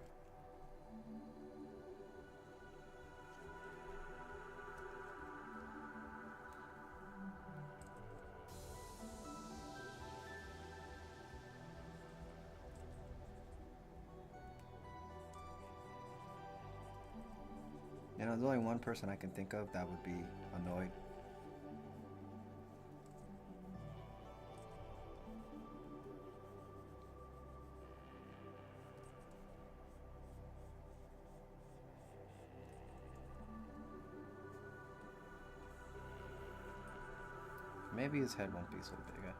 There's only one person I can think of that would be annoyed. Maybe his head won't be so big.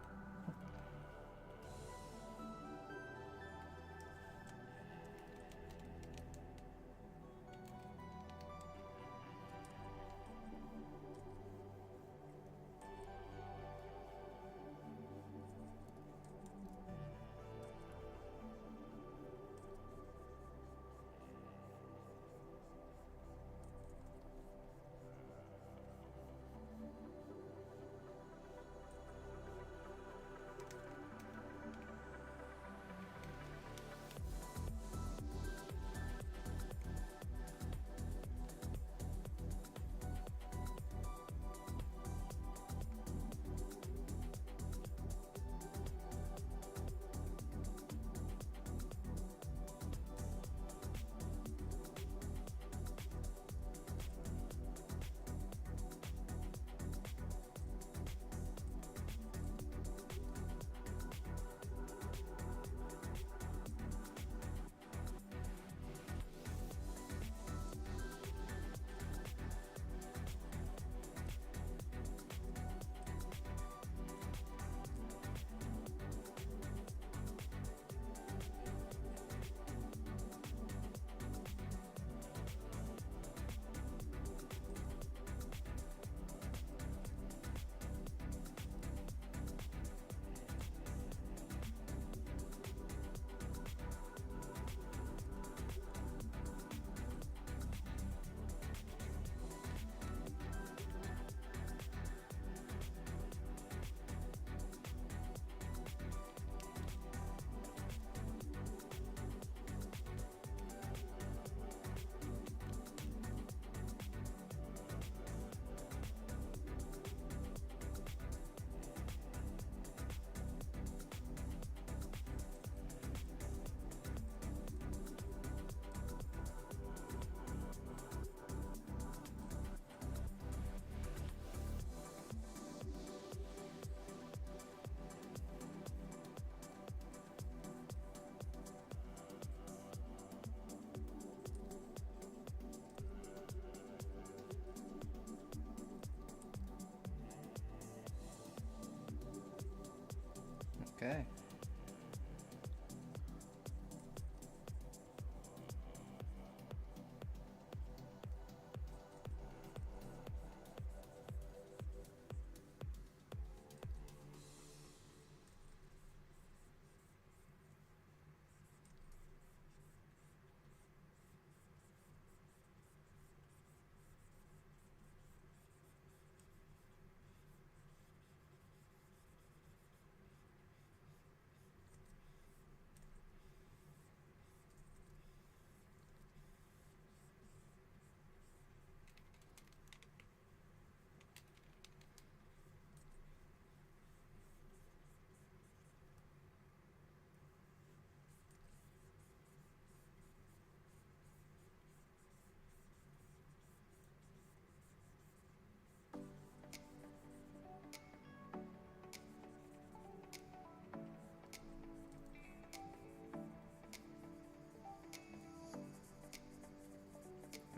Okay.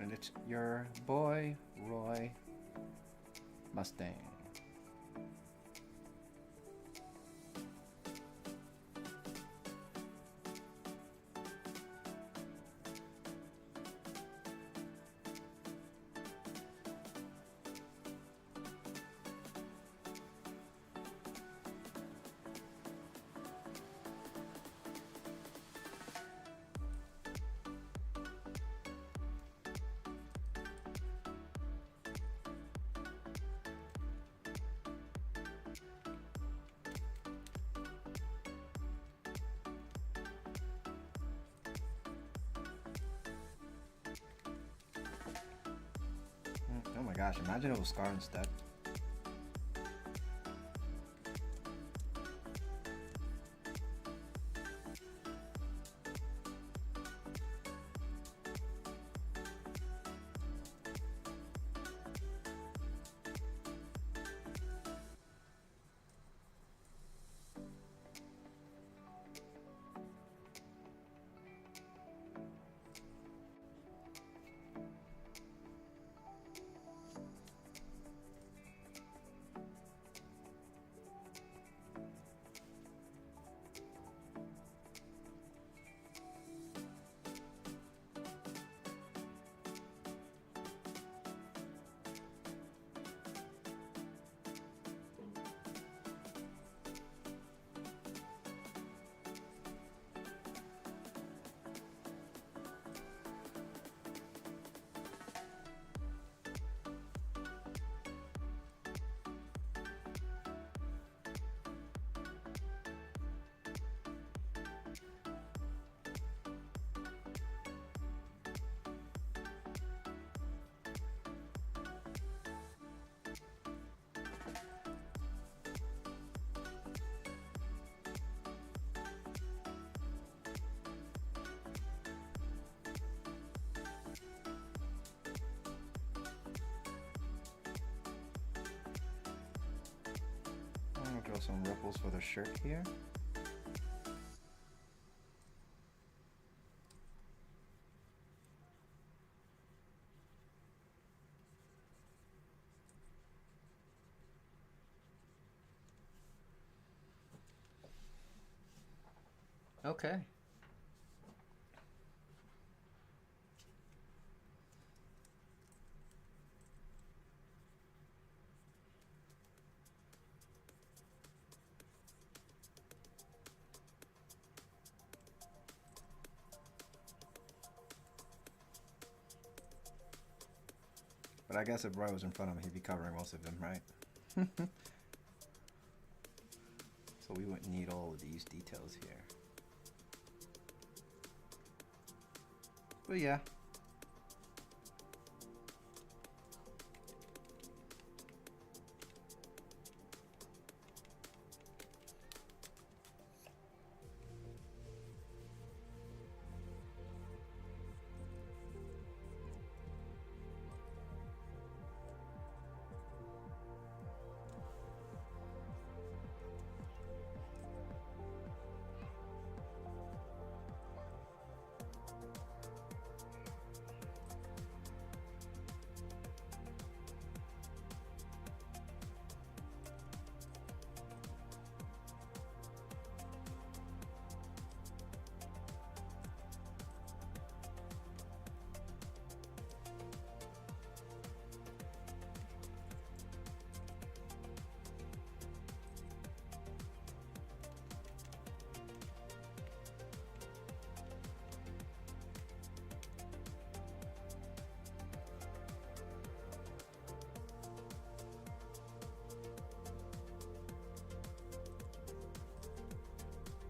And it's your boy, Roy Mustang. Oh my gosh, imagine it was Scar instead. I'm gonna draw some ripples for the shirt here. Okay. But I guess if Roy was in front of him, he'd be covering most of them, right? So we wouldn't need all of these details here. But yeah.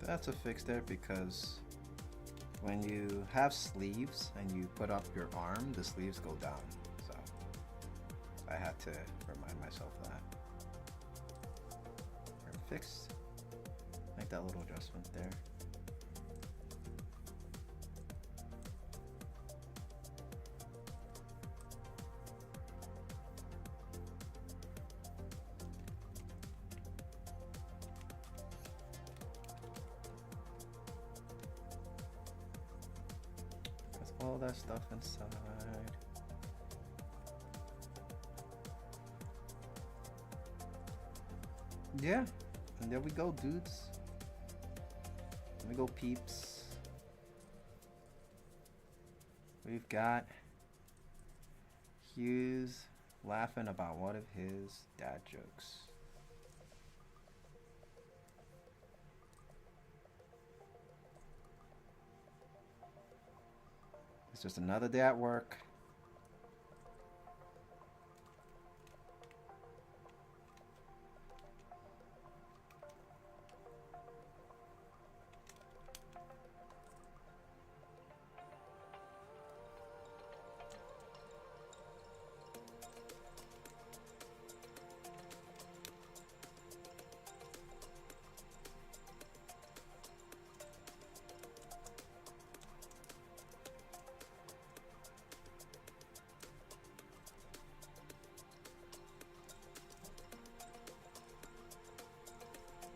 That's a fix there because when you have sleeves and you put up your arm, the sleeves go down. So I had to remind myself that. Fixed. Make that little adjustment there. That's all that stuff inside. Yeah. And there we go, dudes. There we go, peeps. We've got Hughes laughing about one of his dad jokes. It's just another day at work.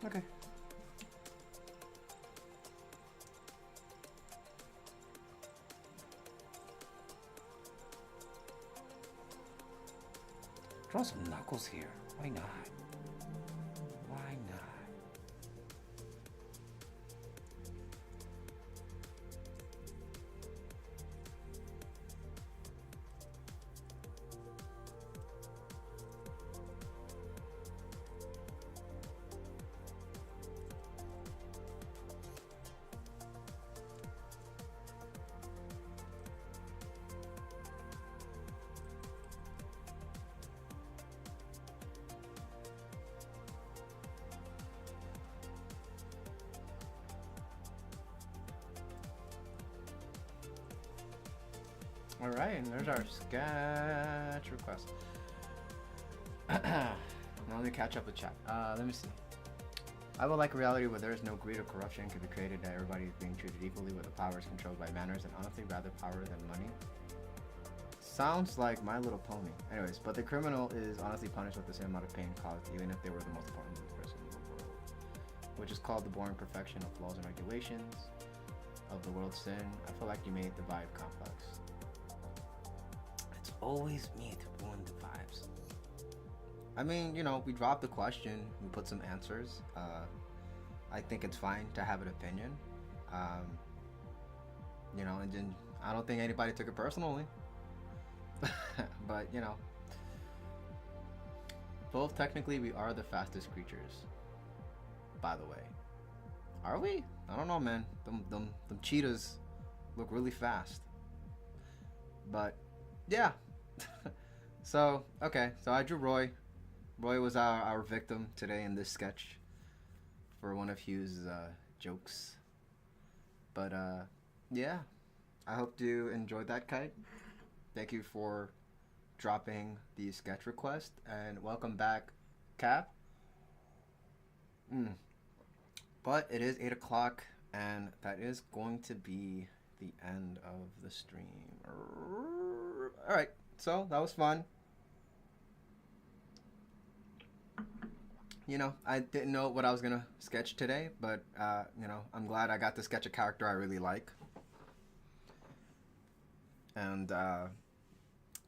Okay. Draw some knuckles here. Why not? Why not? Alright, and there's our sketch request. Now let me catch up with chat. Let me see. I would like a reality where there is no greed or corruption can be created, that everybody is being treated equally, where the power is controlled by manners and honestly rather power than money. Sounds like My Little Pony. Anyways, but the criminal is honestly punished with the same amount of pain caused, even if they were the most important person in the world. Which is called the boring perfection of flaws and regulations of the world's sin. I feel like you made the vibe complex. It's always me to ruin the vibes. I mean, you know, we dropped the question, we put some answers. I think it's fine to have an opinion. You know, and then I don't think anybody took it personally. But, you know, both technically we are the fastest creatures, by the way. Are we? I don't know, man. Them cheetahs look really fast. But, yeah. So, okay. So I drew Roy. Roy was our victim today in this sketch for one of Hugh's jokes. But, yeah. I hope you enjoyed that, Kite. Thank you for dropping the sketch request. And welcome back, Cap. But it is 8 o'clock, and that is going to be the end of the stream. Alright, so that was fun. You know, I didn't know what I was going to sketch today, but, you know, I'm glad I got to sketch a character I really like. And,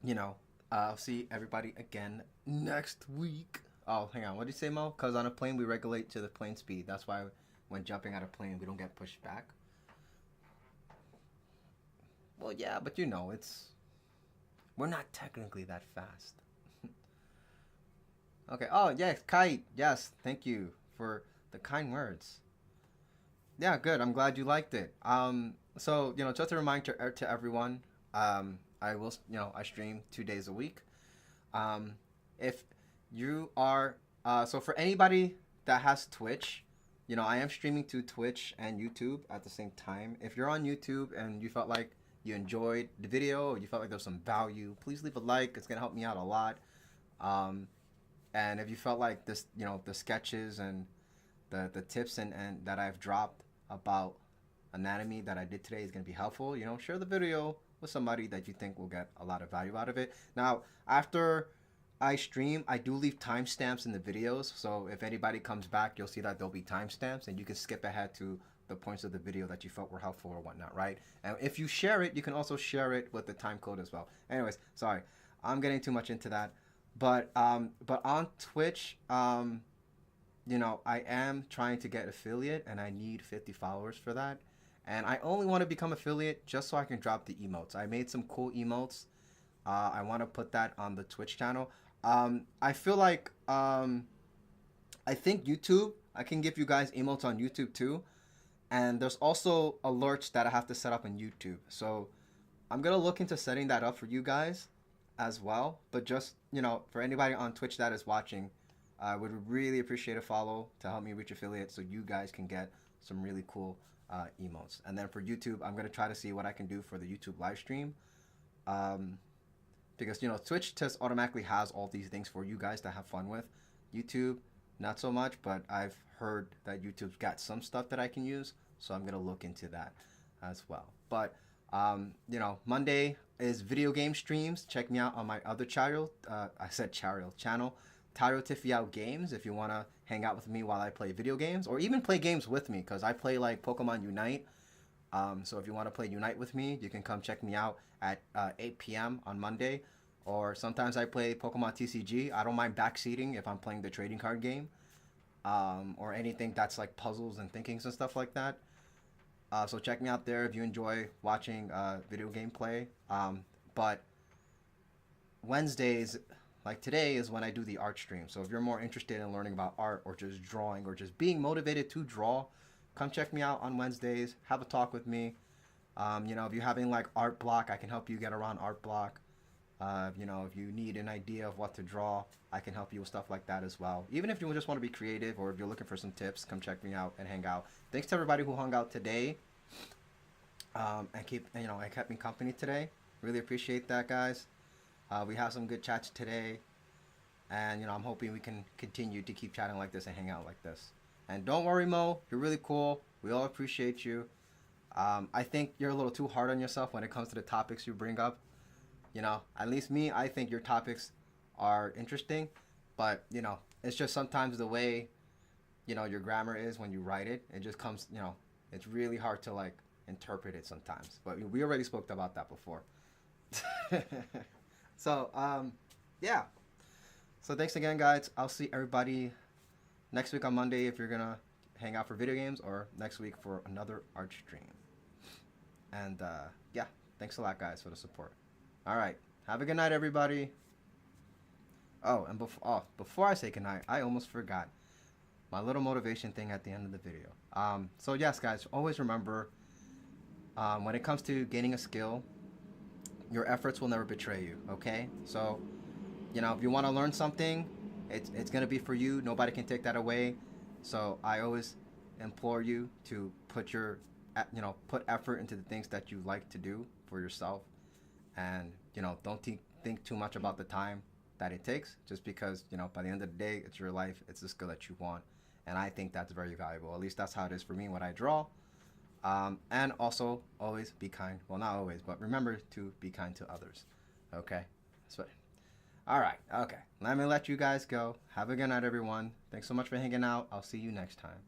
you know, I'll see everybody again next week. Oh, hang on. What did you say, Mo? Because on a plane, we regulate to the plane speed. That's why when jumping out of plane, we don't get pushed back. Well, yeah, but you know, we're not technically that fast. Okay. Oh, yes, Kite. Yes, thank you for the kind words. Yeah, good. I'm glad you liked it. So, you know, just a reminder to everyone, I will, you know, I stream 2 days a week. If you are, so for anybody that has Twitch, I am streaming to Twitch and YouTube at the same time. If you're on YouTube and you felt like you enjoyed the video or you felt like there's some value, please leave a like. It's gonna help me out a lot. Um, and if you felt like this, the sketches and the tips and that I've dropped about anatomy that I did today is gonna be helpful, share the video with somebody that you think will get a lot of value out of it. Now, after I stream, I do leave timestamps in the videos, so if anybody comes back, you'll see that there'll be timestamps, and you can skip ahead to the points of the video that you felt were helpful or whatnot, right? And if you share it, you can also share it with the time code as well. Anyways, sorry, I'm getting too much into that, but on Twitch, I am trying to get affiliate, and I need 50 followers for that. And I only want to become affiliate just so I can drop the emotes. I made some cool emotes. I want to put that on the Twitch channel. I feel like I think YouTube, I can give you guys emotes on YouTube too. And there's also alerts that I have to set up on YouTube. So I'm going to look into setting that up for you guys as well. But just, for anybody on Twitch that is watching, I would really appreciate a follow to help me reach affiliates so you guys can get some really cool emotes. And then for YouTube, I'm going to try to see what I can do for the YouTube live stream. Because, Twitch just automatically has all these things for you guys to have fun with. YouTube, not so much, but I've heard that YouTube's got some stuff that I can use, so I'm going to look into that as well. But, Monday is video game streams. Check me out on my other channel. Channel. Tyro Tiffy Games, if you want to hang out with me while I play video games, or even play games with me, because I play like Pokemon Unite. So if you want to play Unite with me, you can come check me out at 8 p.m. on Monday. Or sometimes I play Pokemon TCG. I don't mind backseating if I'm playing the trading card game. Or anything that's like puzzles and thinkings and stuff like that. So check me out there if you enjoy watching video game play. But Wednesdays, like today, is when I do the art stream. So if you're more interested in learning about art or just drawing or just being motivated to draw, come check me out on Wednesdays. Have a talk with me. If you're having like art block, I can help you get around art block. If you need an idea of what to draw, I can help you with stuff like that as well. Even if you just want to be creative or if you're looking for some tips, come check me out and hang out. Thanks to everybody who hung out today. And kept me company today. Really appreciate that, guys. We have some good chats today. And, I'm hoping we can continue to keep chatting like this and hang out like this. And don't worry, Mo. You're really cool. We all appreciate you. I think you're a little too hard on yourself when it comes to the topics you bring up. At least me, I think your topics are interesting. But, it's just sometimes the way, your grammar is when you write it. It just comes, it's really hard to, like, interpret it sometimes. But we already spoke about that before. So, yeah. So thanks again, guys. I'll see everybody next week on Monday if you're going to hang out for video games, or next week for another art stream. And, yeah, thanks a lot, guys, for the support. All right. Have a good night, everybody. Oh, and before I say goodnight, I almost forgot my little motivation thing at the end of the video. So, yes, guys, always remember, when it comes to gaining a skill, your efforts will never betray you, okay? So, if you want to learn something, it's going to be for you. Nobody can take that away. So I always implore you to put put effort into the things that you like to do for yourself. And, don't think too much about the time that it takes, just because, by the end of the day, it's your life. It's the skill that you want. And I think that's very valuable. At least that's how it is for me when I draw. And also, always be kind. Well, not always, but remember to be kind to others. Okay? That's what. All right. Okay. Let me let you guys go. Have a good night, everyone. Thanks so much for hanging out. I'll see you next time.